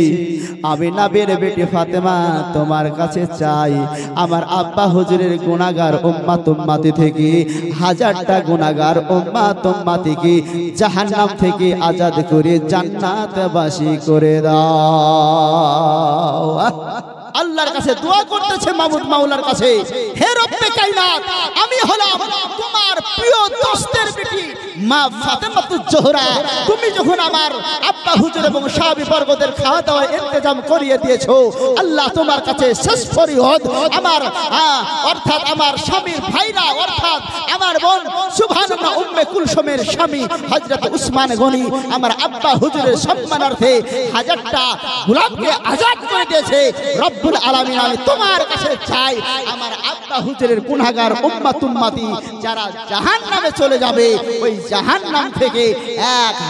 আমি নবীর বেটি ফাতেমা তোমার কাছে চাই আমার আব্বা হুজুরের গুনাহগার উম্মত উম্মতি থেকে 1000টা গুনাহগার উম্মত উম্মতিকে জাহান্নাম থেকে আজাদ করে জান্নাতবাসী করে দাও। আল্লাহর কাছে দোয়া করতেছে মাবুদ মাওলার কাছে, হে রব্বে কায়নাত আমি হলাম তোমার প্রিয় দোস্তের বেটি মা ফাতেমা তো জোহরা, তুমি যখন আমার আব্বা হুজুর এবং সাহাবী বর্গদের খাওয়া দাওয়ার ইন্তজাম করিয়ে দিয়েছো, আল্লাহ তোমার কাছে শেষ ফরিয়াদ আমার অর্থাৎ আমার স্বামীর ভাইরা অর্থাৎ আমার বোন সুবহানাল্লাহ উম্মে কুলসুমের স্বামী হযরত উসমান গনি আমার আব্বা হুজুরের সম্মানার্থে 1000টা গোলামকে আজাদ করে দিয়েছে। রব্বুল আলামিন আমি তোমার কাছে চাই আমার আব্বা আজকা হুজুরের গুনাহগার উম্মত উম্মতি যারা জাহান্নামে চলে যাবে, ওই জাহান্নাম থেকে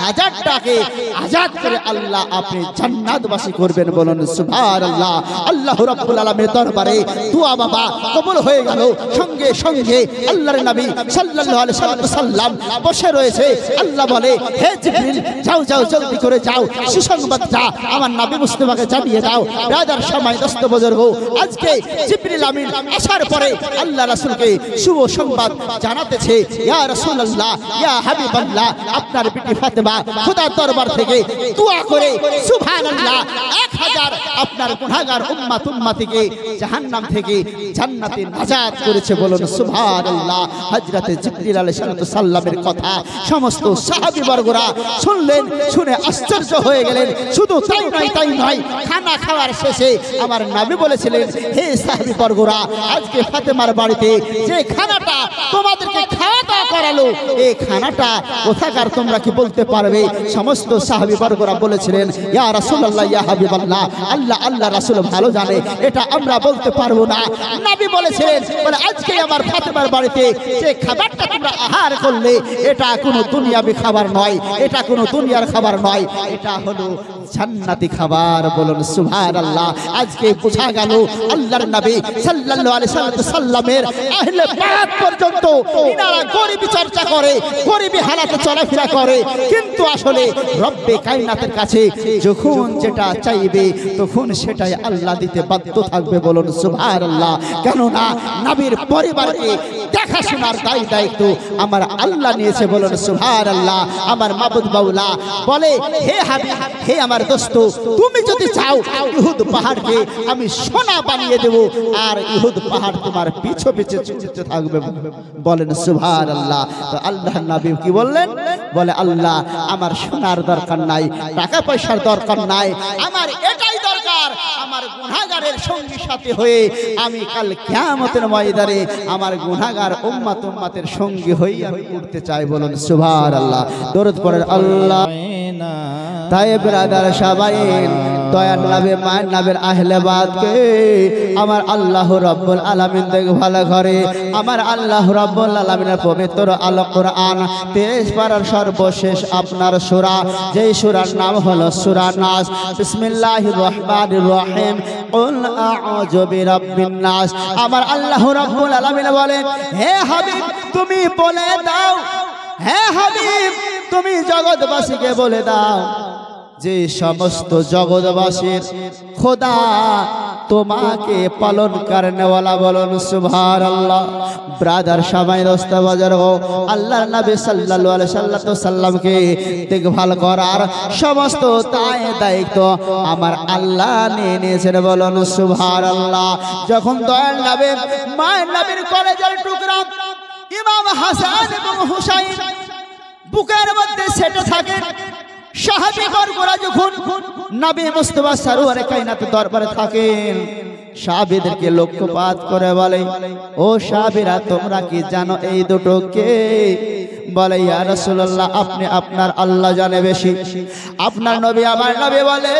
1000টাকে আজাদ করে আল্লাহ আপনি জান্নাতবাসী করবেন। বলুন সুবহানাল্লাহ। আল্লাহ রাব্বুল আলামিনের দরবারে দোয়া বাবা কবুল হয়ে গেল। সঙ্গে সঙ্গে আল্লাহর নবী সাল্লাল্লাহু আলাইহি ওয়াসাল্লাম বসে রয়েছে। আল্লাহ বলে, হে জিবরিল যাও যাও জলদি করে যাও, সুসংবাদটা আমার নবী মুস্তাফাকে জানিয়ে দাও। ব্রাদার সময় দোস্ত বুজুর্গ, আজকে জিবরিল আমিন আসার পরে আল্লাহ রাসূলকে শুভ সংবাদ জানাতেছে, ইয়া রাসূলুল্লাহ, ইয়া হাবিবাল্লাহ, আপনার বিটি ফাতেমা খোদার দরবার থেকে দোয়া করে সুবহানাল্লাহ 1000 আপনার গুনাহগার উম্মত উম্মতিকে জাহান্নাম থেকে জান্নাতে নাজাত করেছে। বলুন সুবহানাল্লাহ। হযরতে জিবরিল আলাইহিস সালামের কথা সমস্ত সাহাবী বর্গরা শুনলেন, শুনে আশ্চর্য হয়ে গেলেন। শুধু তাই নয়, খানা খাওয়ার শেষে আমার নবী বলেছিলেন, হে সাহাবী বর্গরা, আজকে ফাতেমার বাড়িতে যে খানাটা তোমাদেরকে খাওয়া দাওয়া করালো, এই খানাটা কোথাকার তোমরা কি বলতে পারবে? সমস্ত সাহাবী বর্গরা বলেছিলেন, ইয়া রাসূলুল্লাহ, ইয়া হাবিবাল্লাহ, আল্লাহ রাসূল ভালো জানে, এটা আমরা বলতে পারবো না। নবী বলেছিলেন, বলে আজকে আমার ফাতেমার বাড়িতে যে খাবারটা তোমরা আহার করলে, এটা কোনো দুনিয়াবি খাবার নয়, এটা কোনো দুনিয়ার খাবার নয়, এটা হলো জান্নাতি খাবার। বলুন সুবহানাল্লাহ। আজকে বোঝা গেল আল্লাহর নবী সাল্লাল্লাহু আলাইহি সাল্লামের আহলে বাইত পর্যন্ত ইনারা গরিবী চর্চা করে, গরিবী হালাতে চলাফেরা করে, কিন্তু আসলে রব্বে কায়নাতের কাছে যখন যেটা চাইবে তখন সেটাই আল্লাহ দিতে বাধ্য থাকবে। বলুন সুবহানাল্লাহ। কেননা নবীর পরিবারকে দেখাশোনার দায়িত্ব আমার আল্লাহ নিয়েছে। বলুন সুবহানাল্লাহ। আমার মাবুদ মাওলা বলে, হে হাবিব, হে আমার দোস্ত, তুমি যদি চাও ইহুদ পাহাড়কে আমি সোনা বানিয়ে দেব, আর ইহুদ পাহাড় তোমার পিছু পিছু ছুটতে থাকবে। বলেন সুবহানাল্লাহ। তো আল্লাহর নবী কি বললেন? বলে, আল্লাহ আমার সোনার দরকার নাই, টাকা পয়সার দরকার নাই, আমার এটাই দরকার, আমার গুনাহগারের সঙ্গী সাথী হয়ে আমি কাল কিয়ামতের ময়দানে আমার গুনাহগার উম্মত উম্মতের সঙ্গী হয়ে আমি উঠতে চাই। বলুন সুবহানাল্লাহ। দরুদ পড়েন আল্লাহ। তাই ব্রাদার সবাই দয়ার নবী মায়ের নবীর আহলে বাদকে আমার আল্লাহ রাব্বুল আলামিন দেখভাল করে। আমার আল্লাহ রাব্বুল আলামিনের পবিত্র আল কোরআন 23 পারার সর্বশেষ আপনার সূরা, যেই সূরার নাম হলো সূরা নাস। বিসমিল্লাহির রহমানির রহিম। কুল আউযু বিরাব্বিন নাস। আমার আল্লাহ রাব্বুল আলামিন বলে, হে হাবিব তুমি বলে দাও, হে হাবিব তুমি জগৎবাসীকে বলে দাও যে সমস্ত জগৎবাসীর খোদা তোমাকে পালন করনেওয়ালা। বলুন সুবহানাল্লাহ। ব্রাদার সবাই রাস্তা বাজার হো, আল্লাহর নবী সাল্লাল্লাহু আলাইহি সাল্লামকে দেখভাল করার সমস্ত দায়িত্ব আমার আল্লাহ নিয়ে নিয়েছেন। বলুন সুবহানাল্লাহ। যখন দয়াল নবী মায়ের নবীর কলেজের টুকরা ইমাম হাসান এবং হুসাইন বুকের মধ্যে সেটে থাকে, সাহাবী বর্গরা যখন নবী মুস্তাফা সরওয়ারে কায়নাত দরবারে থাকেন, সাহাবীদেরকে লক্ষ্যপাত করে বলে, ও সাহাবীরা তোমরা কি জানো এই দুটো কে? বলে, ইয়া রাসূলুল্লাহ আপনি আপনার আল্লাহ জানে বেশি। আপনার নবী আমার নবী বলে,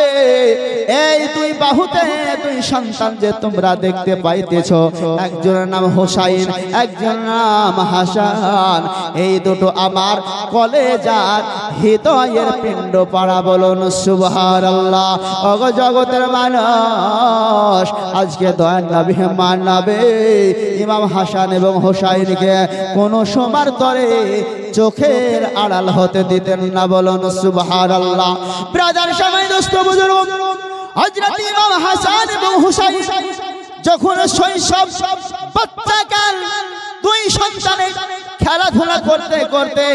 এই দুই বাহুতে দুই সন্তান যে তোমরা দেখতে পাইতেছো, একজনের নাম হোসাইন, একজনের নাম হাসান, এই দুটো আমার কলেজার হৃদয়ের পিণ্ড পাড়া। বলুন সুবহানাল্লাহ। অগ জগতের মানুষ, আজকে দয়ার নবী মানবে ইমাম হাসান এবং হোসাইনকে কোনো সময় তরে চোখের আড়াল হতে দিতেন না। বলুন সুবহানাল্লাহ। ব্রাদার সবাই দোস্ত বুজুর্গ, হযরত ইমাম হাসান এবং হুসাইন যখন শৈশব বাচ্চাকাল দুই সন্তানে খেলাধুলা করতে করতে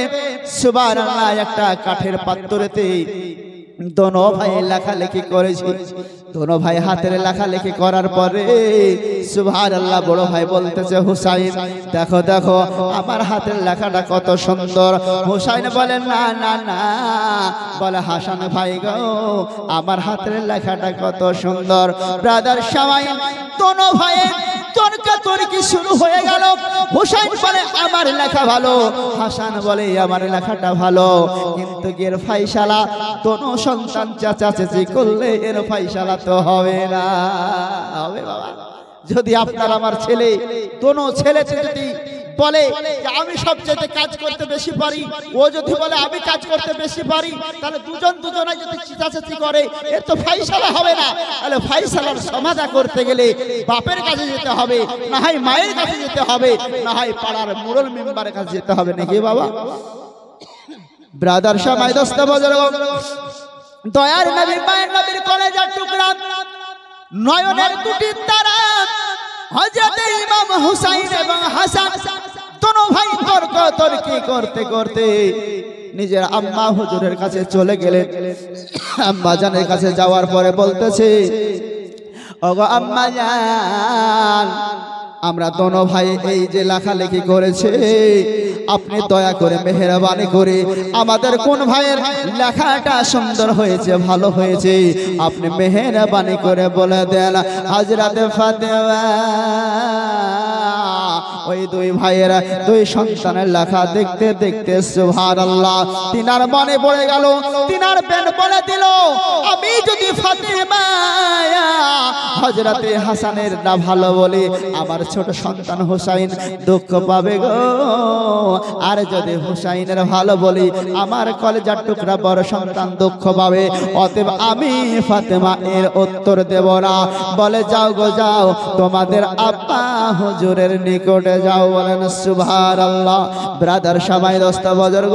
সুবহানাল্লাহ একটা কাঠের পাত্রেতে দোনো ভাই লেখালেখি করেছে। দোনো ভাই হাতের লেখালেখি করার পরে সুবহানাল্লাহ বড় ভাই বলতেছে, হুসাইন দেখো দেখো আমার হাতের লেখাটা কত সুন্দর। হুসাইন বলে, না না না, বলে হাসান ভাই গো আমার হাতের লেখাটা কত সুন্দর। ব্রাদার সবাই দোনো ভাই তর্কাতর্কি শুরু হয়ে গেল। হুসাইন বলে আমার লেখা ভালো, হাসান বলে আমার লেখাটা ভালো, কিন্তু এর ফাইসালা দোনো সন্তান চাচাচাচি করলে এর ফাইসালা তো হবে না। হবে বাবা, যদি আপনার আমার ছেলে দোনো ছেলেতে যদি বলে যে আমি সবচেয়ে কাজ করতে বেশি পারি, ও যদি বলে আমি কাজ করতে বেশি পারি, তাহলে দুজনে যদি চিতাচাচি করে এর তো ফাইসালা হবে না। তাহলে ফাইসালার সমাধা করতে গেলে বাপের কাছে যেতে হবে, না হয় মায়ের কাছে যেতে হবে, না হয় পাড়ার মুরল মেম্বারের কাছে যেতে হবে, নাকি বাবা? ব্রাদার সামাই দোস্ত বুজুর্গ, দয়ার নবী মায়ের নবীর কলেজার টুকরা, নয়নের দুটি তারা হযরত ইমাম হুসাইন এবং হাসান দোনো ভাই তর্কি করতে করতে নিজের আম্মা হুজুরের কাছে চলে গেলেন। আম্মা জানের কাছে যাওয়ার পরে বলতেছে, ওগো আম্মা জান, আমরা দোনো ভাই এই যে লেখালেখি করেছে, আপনি দয়া করে মেহেরবানি করে আমাদের কোন ভাইয়ের লেখাটা সুন্দর হয়েছে, ভালো হয়েছে, আপনি মেহেরবানি করে বলে দেন। হযরত ফাতেমা ওই দুই ভাইয়ের দুই সন্তানের লেখা দেখতে দেখতে সুবহানাল্লাহ তিনার মনে পড়ে গেল, তিনার বেন বলে দিল, আমি যদি ফাতেমা হযরত হাসানের না ভালো বলি, আমার ছোট সন্তান হুসাইন দুঃখ পাবে গো, আর যদি হুসাইনের ভালো বলি, আমার কলেজার টুকরা বড় সন্তান দুঃখ পাবে। অতএব আমি ফাতেমা এর উত্তর দেব না। বলে যাও গো যাও, তোমাদের আব্বা হুজুরের নিকটে যাও। বলেন সুবহানাল্লাহ। ব্রাদার সবাই দোস্ত বুজুর্গ,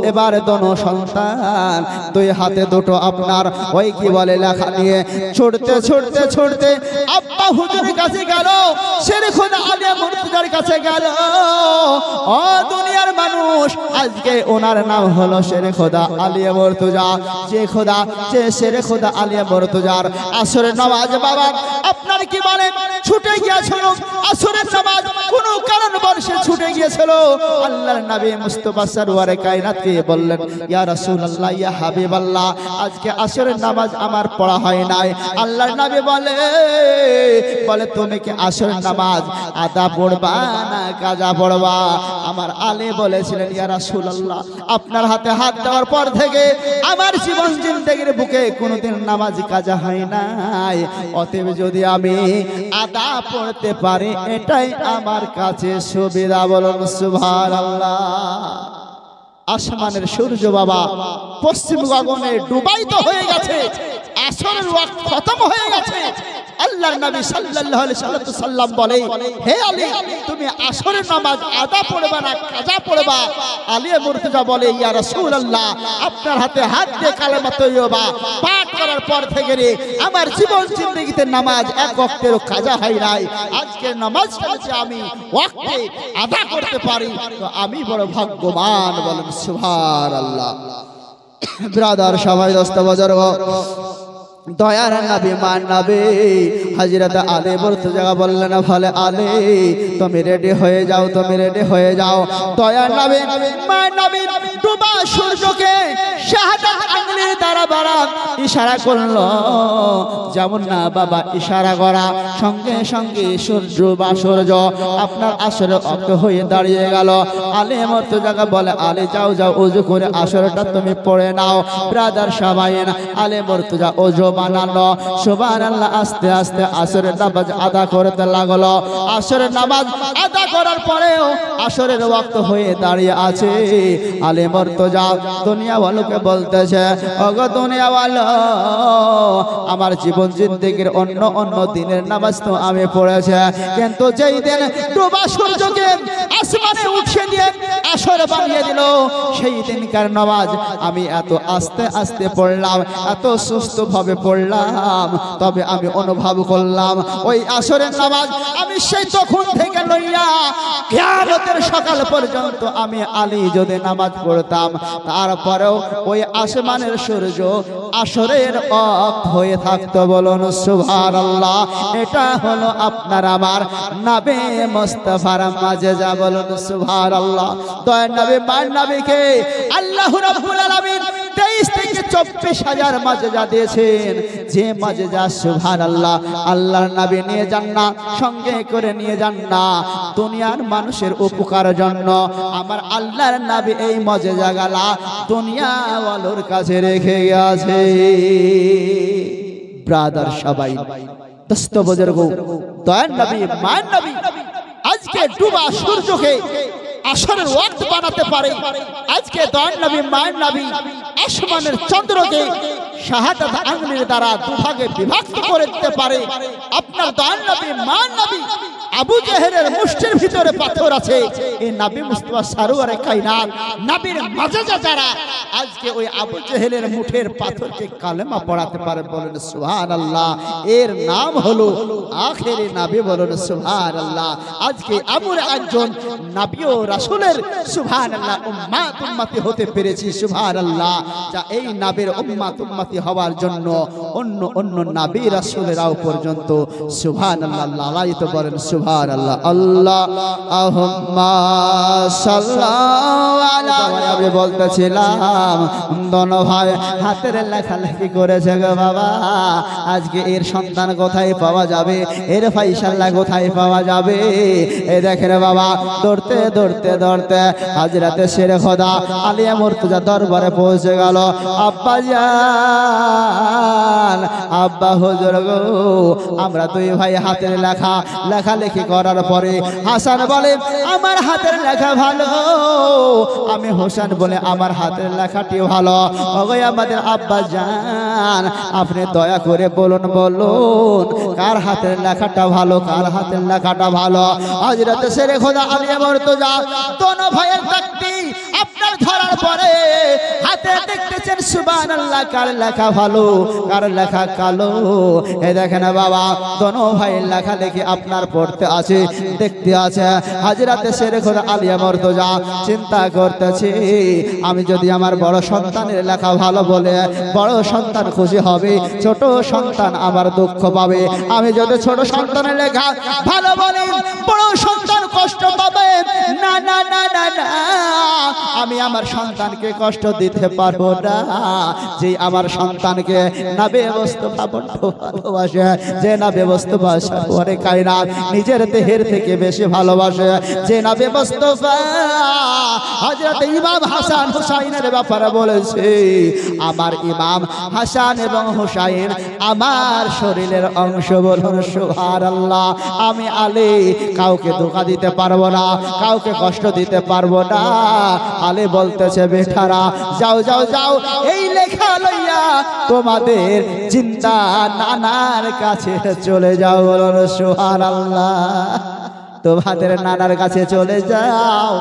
এবার দোনো সন্তান দুই হাতে দুটো আপনার ওই কি বলে লেখা নিয়ে ছুটতে ছুটতে ছুটতে আব্বা হুজুরের কাছে গেল, শেরে খোদা আলিয়া মুর্তজার কাছে গেল। ও দুনিয়ার মানুষ, আজকে ওনার নাম হলো শেরে খোদা আলিয়া মুর্তজা। যে শেরে খোদা আলিয়া মুর্তজার আসরের নামাজ বাবা আপনার কি বলেন ছুটে গিয়েছিল, আসরের নামাজ কোনো কারণবশে ছুটে গিয়েছিল। আল্লাহর নবী মুস্তাফা সরওয়ারে কায়নাতকে বললেন, ইয়া রাসূলুল্লাহ, ইয়া হাবিবাল্লাহ, আজকে আসরের নামাজ আমার পড়া হয় নাই। আল্লাহর নবী বলে তুমি কি আসরের নামাজ আদা পড়বা না কাজা পড়বা? আমার আলী বলেছিলেন, ইয়া রাসূলুল্লাহ, আপনার হাতে হাত দেওয়ার পর থেকে আমার জীবন জিন্দেগির বুকে কোনোদিন নামাজ কাজা হয় নাই। অতএব যদি আমি আদা পড়তে পারি, এটাই আমার কাছে সুবিধা। বলুন সুবহানাল্লাহ। আসমানের সূর্য বাবা পশ্চিম গগনে ডুবাইত হয়ে গেছে, আসরের ওয়াক্ত খতম হয়ে গেছে। আল্লাহর নবী সাল্লাল্লাহু আলাইহি সাল্লাম বলে, হে আলী, তুমি আসরের নামাজ আদা পড়বা না কাজা পড়বা? আলী মুর্তজা বলে, ইয়া রাসূলুল্লাহ, আপনার হাতে হাত দিয়ে কালেমা তৈয়বা পাঠ করার পর থেকে আমার জীবন জিন্দেগিতে নামাজ এক ওয়াক্তেরও কাজা হয় নাই। আজকের নামাজটা যদি আমি ওয়াক্তে আদা করতে পারি, তো আমি বড় ভাগ্যবান। বলেন সুবহানাল্লাহ। ব্রাদার সবাই দোস্ত বুজুর্গ, দয়ার নবী মান নবী হযরত আলী মুর্তজা বললেন, ফলে আলী তুমি রেডি হয়ে যাও, তুমি রেডি হয়ে যাও। দয়ার নবী মান নবী ডুবা সূর্যকে শাহাদাত আঙ্গুলের দ্বারা বাড়া ইশারা করলো। যেমন না বাবা ইশারা করা সঙ্গে সঙ্গে সূর্য বা সূর্য আপনার আসরে অক্ত হয়ে দাঁড়িয়ে গেল। আলী মুর্তজা বলে, আলী যাও যাও, ওযু করে আসরটা তুমি পড়ে নাও। ব্রাদার সবাই আলী মুর্তজা ওযু বানালো। সুবহানাল্লাহ। আস্তে আস্তে আসরের নামাজ আদা করতে লাগলো। আসরের নামাজ আদা করার পরেও আসরের ওয়াক্ত হয়ে দাঁড়িয়ে আছে। আলী মুর্তজা দুনিয়াওয়ালাকে বলতেছে, ওগো দুনিয়াওয়ালা, আমার জীবন জিন্দেগির অন্য অন্য দিনের নামাজ তো আমি পড়েছি, কিন্তু যেই দিন ডুবা সূর্যকে আসমানে উঠিয়ে দিয়ে আসর বানিয়ে দিল, সেই দিনকার নামাজ আমি এত আস্তে আস্তে পড়লাম, এত সুস্থভাবে পড়লাম, তবে আমি অনুভব করলাম ওই আসরের নামাজ আমি সেই তখন থেকে লইয়া কিয়ামতের সকাল পর্যন্ত আমি আলী যদি নামাজ পড়তাম, তারপরেও ওই আসমানের সূর্য আসরের ওয়াক্ত হয়ে থাকতো। বলুন সুবহানাল্লাহ। এটা হলো আপনার আমার নবী মুস্তাফার মাজেজা। বলুন সুবহানাল্লাহ। দয়ার নবী মান নবীকে আল্লাহ রাব্বুল আলামিন 23 থেকে 24,000 মাজেজা দিয়েছেন। যে মাজেজা সুবহানাল্লাহ আল্লাহর নবী নিয়ে যান না, সঙ্গে করে নিয়ে যান না, দুনিয়ার মানুষের উপকারের জন্য আমার আল্লাহর নবী এই মাজেজা গালা দুনিয়াওয়ালার কাছে রেখে গেছে। ব্রাদার সবাই দোস্ত বুজুর্গ, দয়ার নবী মায়ের নবী আজকে ডুবা সূর্যকে আসরের ওয়াক্ত বানাতে পারে। আজকে দয়ার নবী মায়ের নবী আসমানের চন্দ্রকে শাহাদাত আঙ্গুলের দ্বারা দুভাগে বিভক্ত করে দিতে পারে। আপনার দয়ার নবী মায়ের নবী আবু জেহেলের মুষ্টির ভিতরে পাথর আছে, এই নবী মুস্তাফা সারোয়ারে কায়নাত নবীর মাজেজা যারা আজকে ওই আবু জেহেলের মুঠের পাথরকে কালেমা পড়াতে পারে। বলেন সুবহানাল্লাহ। এর নাম হলো আখেরি নবী। বলেন সুবহানাল্লাহ। আজকে আমরা একজন নবী ও রাসূলের সুবহানাল্লাহ উম্মত উম্মতি হতে পেরেছি। সুবহানাল্লাহ। যা এই নবীর উম্মত উম্মতি হওয়ার জন্য অন্য অন্য নবী রাসূলেরাও পর্যন্ত সুবহানাল্লাহ লালায়িত। বলেন সুবহানাল্লাহ। আল্লাহুম্মা সাল্লাল্লাহু আলাইহি। আমি বলতেছিলাম দোনো ভাই হাতের লেখালেখি করেছে গো বাবা। আজকে এর সন্তান কোথায় পাওয়া যাবে, এর ফাইসাল্লাহ কোথায় পাওয়া যাবে? এই দেখেন বাবা, দৌড়তে দৌড়তে দৌড়তে হযরতে শেরে খোদা আলিয়া মুর্তজা দরবারে পৌঁছে গেল। আব্বা জান, আব্বা হুজুর গো, আমরা দুই ভাই হাতের লেখালেখি করার পরে হাসান বলে আমার হাতের লেখা ভালো, আমি হোসেন বলে আমার হাতের লেখাটি ভালো। ওগো আমাদের আব্বা জান, আপনি দয়া করে বলুন কার হাতের লেখাটা ভালো, কার হাতের লেখাটা ভালো? হযরতে শেরে খোদা আলিয়া মুর্তজা দোনো ভাইয়ের তাকবীর আপনার ধরার পরে হাতে দেখতেছেন সুবহানাল্লাহ কার লেখা ভালো, কার লেখা কালো। এই দেখেন বাবা, দোনো ভাইয়ের লেখা দেখে আপনার পড়তে আছে, দেখতে আছে। হযরতে শেরে খোদা আলিয়া মুর্তজা চিন্তা করতেছে, আমি যদি আমার বড় সন্তানের লেখা ভালো বলে বড় সন্তান খুশি হবে, ছোট সন্তান আমার দুঃখ পাবে। আমি যদি ছোট সন্তানের লেখা ভালো বলি বড় সন্তান কষ্ট পাবে। না না না না না, আমি আমার সন্তানকে কষ্ট দিতে পারবো না। যে আমার সন্তানকে নবী মুস্তাফা বড় ভালোবাসে, যে নবী মুস্তাফা সারওয়ারে কায়নাত নিজের দেহের থেকে বেশি ভালোবাসে, যে নবী মুস্তাফা হযরত ইমাম হাসান হুসাইনের ব্যাপারে বলেছে, আমার ইমাম হাসান এবং হুসাইন আমার শরীরের অংশ। বলুন সুবহানাল্লাহ। আমি আলী কাউকে ধোঁকা দিতে পারবো না, কাউকে কষ্ট দিতে পারবো না। আলী বলতেছে, বেটারা যাও যাও যাও, এই লেখা লইয়া তোমাদের জিন্দা নানার কাছে চলে যাও। বলুন সুবহানাল্লাহ। তোমাদের নানার কাছে চলে যাও,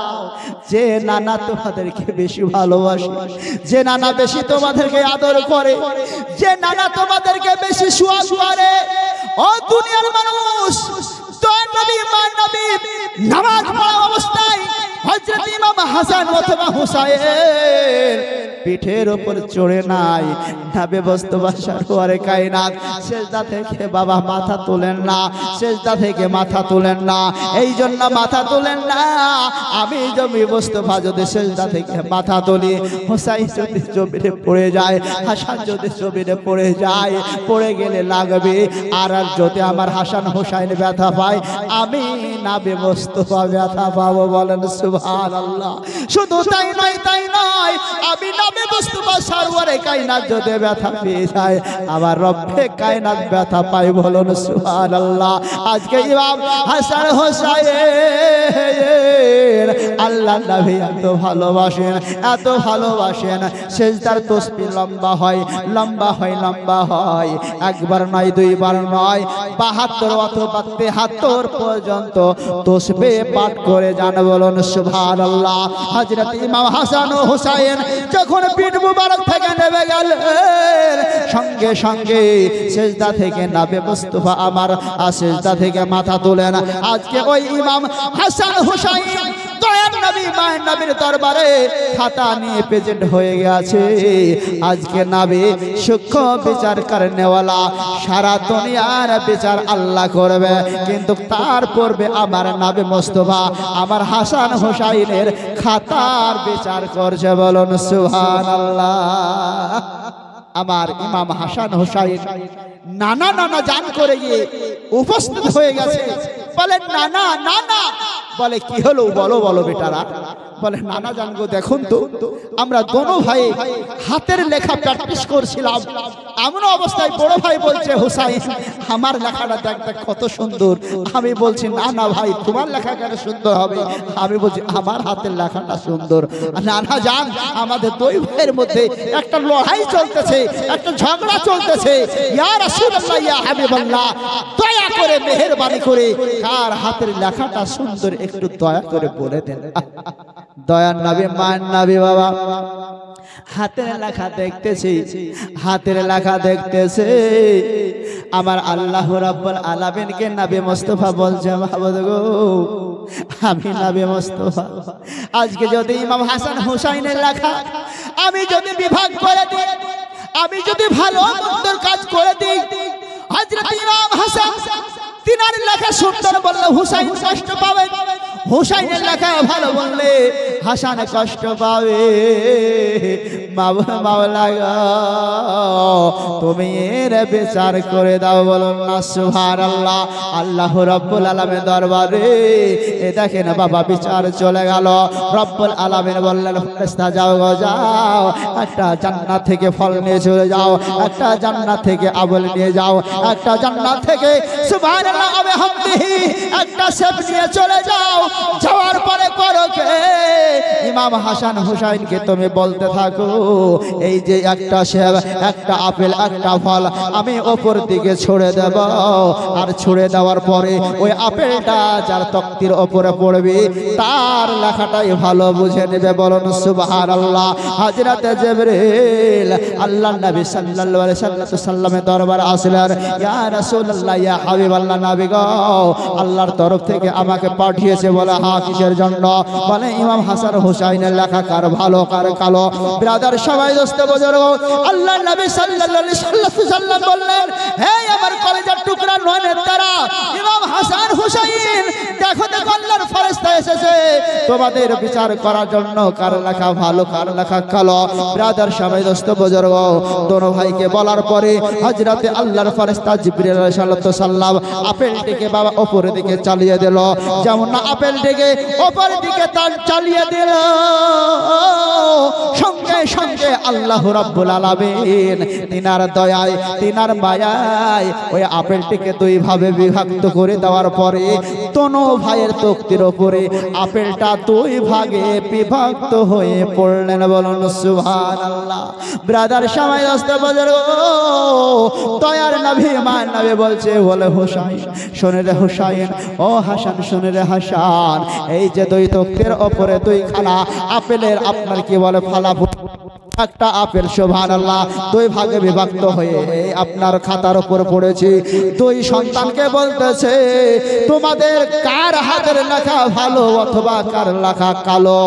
যে নানা তোমাদেরকে বেশি ভালোবাসে, যে নানা বেশি তোমাদেরকে আদর করে, যে নানা তোমাদেরকে বেশি সুয়াদ করে। ও দুনিয়ার মানুষ, দয়ার নবী মার নবী নামাজ পড়া অবস্থায় হযরত ইমাম হাসান অথবা হুসাইন পিঠের উপর চড়ে নাই, নবী মুস্তাফা সারওয়ারে কায়নাত সিজদা থেকে বাবা মাথা তুলেন না, সিজদা থেকে মাথা তুলেন না। এই জন্য মাথা তুলেন না। আমি নবী মুস্তাফা যদি সিজদা থেকে মাথা তুলি, হুসাইন যদি জমিনে পড়ে যায়, হাসান যদি জমিনে পড়ে যায়, পড়ে গেলে লাগবে। আর যদি আমার হাসান হুসাইন ব্যথা পায়, আমি নবী মুস্তাফা ব্যথা পাবো। বলেন সুবহানাল্লাহ। শুধু তাই নয়, তাই নয়, আমি নবী মুস্তাফা সারওয়ারে কায়নাত যদি ব্যথা পেয়ে যায়, আমার রব্বে কায়নাত ব্যথা পায়। বলুন সুবহানাল্লাহ। আজকে ইমাম হাসান হুসাইন আল্লাহ নবী এত ভালোবাসেন, এত ভালোবাসেন, সিজদার তাসবিহ লম্বা হয়, লম্বা হয়, লম্বা হয়। একবার নয়, দুইবার নয়, ৭২ অথবা ৭৩ পর্যন্ত তাসবিহ পাঠ করে যান। বলুন সুবহানাল্লাহ। হযরত ইমাম হাসান ও হুসাইন যখন পিঠ মুবারক থেকে নেমে গেলেন, সঙ্গে সঙ্গে সিজদা থেকে নবী মুস্তাফা আমার সিজদা থেকে মাথা তুলেন। আজকে ওই ইমাম হাসান হুসাইন দয়ার নবী মায়ের নবীর দরবারে খাতা নিয়ে প্রেজেন্ট হয়ে গেছে। আজকে নবী সূক্ষ্ম বিচার করনেওয়ালা, সারা দুনিয়ার বিচার আল্লাহ করবে, কিন্তু তার পূর্বে আমার নবী মুস্তাফা আমার হাসান হুসাইনের খাতার বিচার করছে। বলুন সুবহানাল্লাহ। আমার ইমাম হাসান হুসাইন নানা নানা জান করে গিয়ে উপস্থিত হয়ে গেছে। বলে নানা নানা, বলে কি হলো, বলো বলো বেটারা। বলে নানা জান গো, দেখুন তো আমরা দোনো ভাই হাতের লেখা প্র্যাকটিস করছিলাম, এমন অবস্থায় বড় ভাই বলছে হুসাইন আমার লেখাটা দেখ দেখ কত সুন্দর। আমি বলছি না না ভাই তোমার লেখা কেন সুন্দর হবে, আমি বলছি আমার হাতের লেখাটা সুন্দর। না না যান, আমাদের দুই ভাইয়ের মধ্যে একটা লড়াই চলতেছে, একটা ঝগড়া চলতেছে। ইয়া রাসূলুল্লাহ ইয়া হাবিবাল্লাহ, দয়া করে মেহেরবানি করে কার হাতের লেখাটা সুন্দর একটু দয়া করে বলে দেন। দয়ার নবী মান নবী বাবা হাতের লেখা দেখতেছি, হাতের লেখা দেখতেছে। আমার আল্লাহ রাব্বুল আলামিনকে নবী মুস্তাফা বলছে মাহবুব গো আমি নবী মুস্তাফা আজকে যদি ইমাম হাসান হুসাইনের লেখা আমি যদি বিভাগ করে দিই, আমি যদি ভালো মন্দর কাজ করে দিই, হযরত ইমাম হাসান তিনার লেখা সুন্দর বললে হুসাইন কষ্ট পাবে, হুসাইনের লেখা ভালো বললে হাসান কষ্ট পাবে। মাওলা তুমি এর বিচার করে দাও, বলুন না সুবহানাল্লাহ। আল্লাহ রাব্বুল আলামিন দরবারে এ দেখেন বাবা বিচার চলে গেল। রব্বুল আলামিন বললেন ফেরেশতা যাও গো যাও, একটা জান্নাত থেকে ফল নিয়ে চলে যাও, একটা জান্নাত থেকে আমল নিয়ে যাও, একটা জান্নাত থেকে সুবহানাল্লাহ ওয়া বিহামদিহি একটা সেব নিয়ে চলে যাও। যাওয়ার পরে করো কে ইমাম হাসান হুসাইনকে তুমি বলতে থাকো এই যে একটা সেব, একটা আপেল, একটা ফল আমি উপর দিকে ছুড়ে দেব, আর ছুড়ে দেওয়ার পরে ওই আপেলটা যার তক্তির উপরে পড়বে তার লেখাটাই ভালো বুঝে নেবে, বলুন সুবহানাল্লাহ। হযরত জিবরিল আল্লাহর নবী সাল্লাল্লাহু আলাইহি সাল্লামের দরবারে আসলেন, ইয়া রাসূলুল্লাহ ইয়া হাবিবাল্লাহ নবী গো আল্লাহর তরফ থেকে আমাকে পাঠিয়েছে। বলে হ্যাঁ কিসের জন্য? বলে ইমাম হাসান হুসাইনের লেখা কার ভালো কার কালো। ব্রাদার সবাই দোস্ত বুজুর্গ আল্লাহর নবী সাল্লাল্লাহু আলাইহি সাল্লাম বললেন হে আমার কলেজের টুকরা নয়নের তারা ইমাম হাসান হুসাইন দেখো দেখো আল্লাহর ফেরেশতা এসেছে তোমাদের বিচার করার জন্য, কার লেখা ভালো কার লেখা কালো। ব্রাদার সবাই দোস্ত বুজুর্গ দোনো ভাইকে বলার পরে হযরতে আল্লাহর ফেরেশতা জিবরিল আলাইহিস সালাম আপেলটিকে বাবা উপরের দিকে চালিয়ে দিল, যেমন না আপেলটিকে উপরের দিকে চালিয়ে দিল সঙ্গে সঙ্গে আল্লাহ রাব্বুল আলামিন তিনার দয়ায় তিনার মায়ায় ওই আপেলটিকে দুই ভাবে বিভক্ত করে দেওয়ার পরে দোনো ভাইয়ের তক্তির উপরে আপেলটা দুই ভাগে বিভক্ত হয়ে পড়লেন, বলুন সুবহানাল্লাহ। ব্রাদার সময় আসতে বাজার দয়ার নবী মান নবী বলছে বলে হুসাইন শুনে রে হুসাইন, ও হাসান শুনে রে হাসান, এই যে দুই তক্তির উপরে দুই খানা আপেলের আপনার কি বলে ফালা একটা আপেল সুবহানাল্লাহ দুই ভাগে বিভক্ত হয়ে আপনার খাতার উপর পড়েছে। দুই সন্তানকে বলতেছে তোমাদের কার হাতের লেখা ভালো অথবা কার লেখা কালো,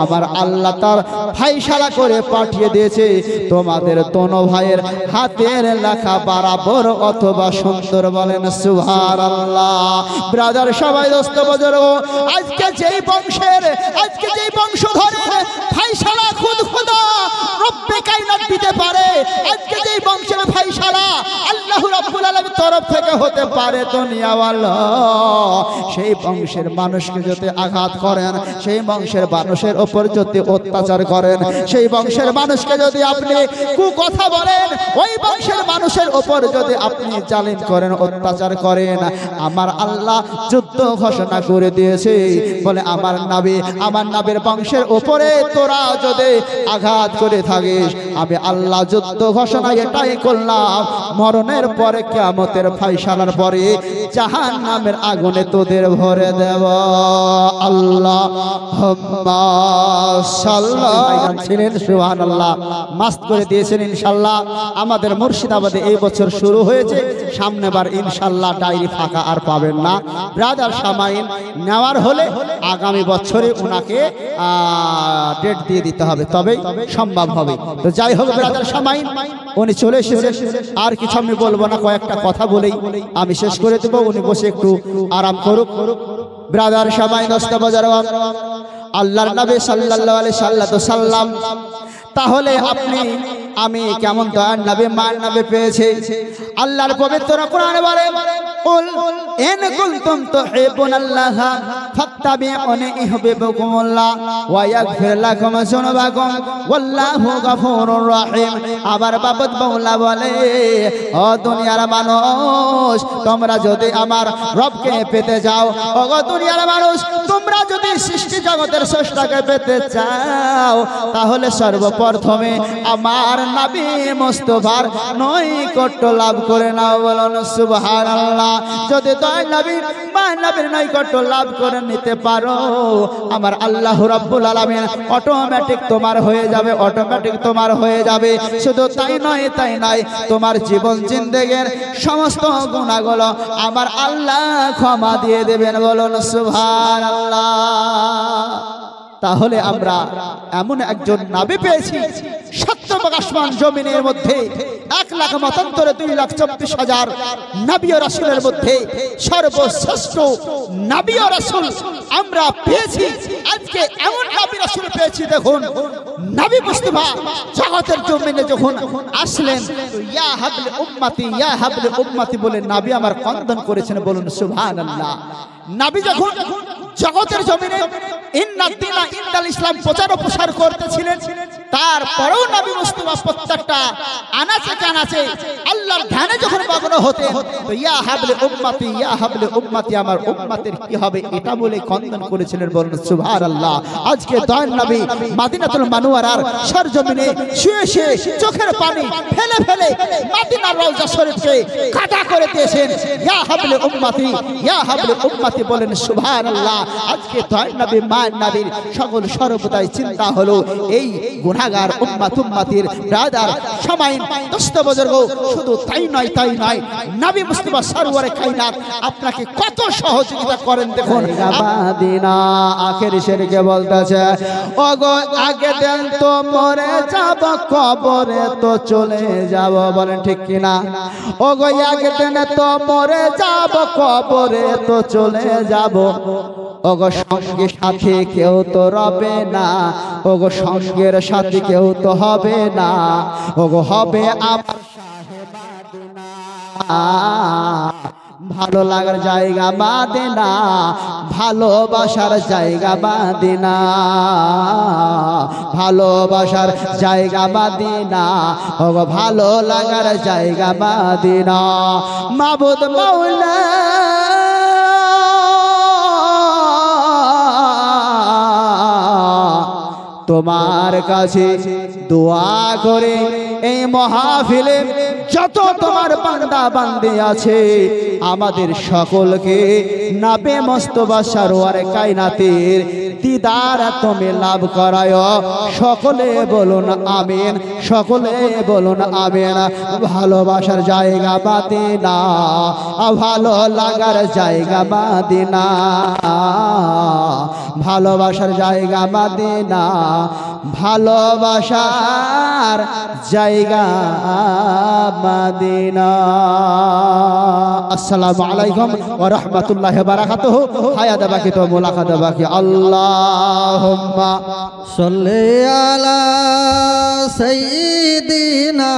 আমার আল্লাহ তার ফায়সালা করে পাঠিয়ে দিয়েছে তোমাদের দোনো ভাইয়ের হাতের লেখা বরাবর অথবা সুন্দর, বলেন সুবহানাল্লাহ। ব্রাদার সবাই দোস্ত বুজুর্গ আজকে যেই বংশধরের ফায়সালা খুদ খোদা রব্বে কায়নাত দিতে পারে, আজকে যেই বংশের ফায়সালা আল্লাহ রাব্বুল আলামিনের তরফ থেকে হতে পারে দুনিয়াওয়ালা, সেই বংশের মানুষকে যদি আঘাত করেন, সেই বংশের মানুষের উপর যদি অত্যাচার করেন, সেই বংশের মানুষকে যদি আপনি কুকথা বলেন, ওই বংশের মানুষের উপর যদি আপনি জালিম করেন, অত্যাচার করেন, আমার আল্লাহ যুদ্ধ ঘোষণা করে দিয়েছে। বলে আমার নবীর বংশের উপরে তোরা যদি আঘাত করে থাকিস, আমি আল্লাহ যুদ্ধ ঘোষণা এটাই করলাম, মরণের পরে কিয়ামতের ফায়সালার পরে জাহান্নামের আগুনে তোদের ভরে দেব। আল্লাহুম্মা সাল্লাল্লাহু ছিলেন সুবহানাল্লাহ মাস্ত করে দিয়েছেন ইনশাআল্লাহ। আমাদের মুর্শিদাবাদে এই বছর শুরু হয়েছে, সামনেবার ইনশাআল্লাহ ডায়েরি ফাঁকা আর পাবেন না। ব্রাদার সামাইন নেওয়ার হলে আগামী বছরে ওনাকে ডেট দিয়ে দিতে হবে, তবেই সম্ভব হবে। তো যাই হোক ব্রাদার সামাইন উনি চলে এসেছেন, আর কিছু আমি বলবো না, কয়েকটা কথা বলেই আমি শেষ করে দেবো, উনি বসে একটু আরাম করুক। ব্রাদার সামাইন দস্তা বাজার আল্লাহর নবী সাল্লাল্লাহু আলাইহি সাল্লাম, তাহলে আমি কেমন দয়ার নবী মান নবী পেয়েছে? আল্লাহর পবিত্র কোরআনে বলে قل إن كنتم تحبون الله فاتبعوني يحببكم الله ويغفر لكم ذنوبكم والله غفور رحيم আবার বাবদ মাওলা বলে ও দুনিয়ার মানুষ তোমরা যদি আমার রবকে পেতে যাও ও দুনিয়ার মানুষ তোমরা যদি সৃষ্টি জগতের স্রষ্টাকে পেতে চাও তাহলে সর্বপ্রথমে আমার নবী মুস্তাফার নৈকট্য লাভ করে নাও বলুন সুবহানাল্লাহ যদি দয়াল নবী নবীর নৈকট্য লাভ করে নিতে পারো আমার আল্লাহ রাব্বুল আলামিন অটোমেটিক তোমার হয়ে যাবে অটোমেটিক তোমার হয়ে যাবে শুধু তাই নয় তোমার জীবন জিন্দেগীর সমস্ত গুনাহগুলো আমার আল্লাহ ক্ষমা দিয়ে দেবেন বলুন সুবহানাল্লাহ তাহলে আমরা এমন একজন নবী পেয়েছি সত্যবাগ আসমান জমিনের মধ্যে 1 লাখ মতান্তরে 2,24,000 নবী ও রাসূলের মধ্যে সর্বশ্রেষ্ঠ নবী ও রাসূল আমরা পেয়েছি আজকে এমন নবী রাসূল পেয়েছি দেখুন নবী মুস্তাফা জগতের জমিনে যখন আসলেন ইয়া হাবলে উম্মতি বলে নবী আমার কন্দন করেছেন বলুন সুবহানাল্লাহ নবী যখন জগতের জমিনে ইন্নাল ইসলাম প্রচার ও প্রসার করতেছিলেন তারপরেও নবী মুস্তাফা প্রত্যেকটা আনাচে কানাচে আল্লাহর ধ্যানে যখন মগ্ন হতেন তো ইয়া হাবলে উম্মতি আমার উম্মতের কি হবে এটা বলে কন্দন করেছিলেন বলুন সুবহানাল্লাহ আজকে দয়াল নবী মদিনাতুল মুনাওয়ারার সরজমিনে শুয়ে শুয়ে চোখের পানি ফেলে ফেলে মদিনার রওজা শরীফকে কাটা করে দিয়েছেন ইয়া হাবলে উম্মতি বলেন সুবহানাল্লাহ আজকে দয়াল নবী নবীর সকল সর্বদাই চিন্তা হলো এই গুনাহগার উম্মতির ব্রাদার সমাইন দোস্ত বুজুর্গ শুধু তাই নয় নবী মুস্তাফা সরওয়ারে কায়নাত আপনাকে কত সহযোগিতা করেন দেখুন মদিনা আখের শেরকে বলতেছে ওগো আগে দেন তো মরে যাব কবরে তো চলে যাব বলেন ঠিক কি না ওগো আগে দেন তো মরে যাব কবরে তো চলে যাব ওগো সঙ্গে সাথে কেউ তো রবে না ওগো সঙ্গের সাথে কেউ তো হবে না ওগো হবে আমার সাহেবাদিনা ভালো লাগার জায়গা মদিনা ভালোবাসার জায়গা মদিনা ভালোবাসার জায়গা মদিনা ওগো ভালো লাগার জায়গা মদিনা মাবুদ মাওলা তোমার কাছে দোয়া করে এই মাহফিলে যত তোমার বান্দা বান্দি আছে আমাদের সকলকে নবী মুস্তাফা সরওয়ারে কায়নাতের দিদার তুমি লাভ করায় সকলে বলুন আমিন সকলে বলুন আমিন ভালোবাসার জায়গা মদিনা ভালো লাগার জায়গা মদিনা ভালোবাসার জায়গা মদিনা ভালোবাসার জায়গা মদিনা আসসালামু আলাইকুম ওয়া রাহমাতুল্লাহি ওয়া বারাকাতুহু হায়াত বাকি তো মুলাকাত বাকি আল্লাহুম্মা সাল্লি আলা সাইয়্যিদিনা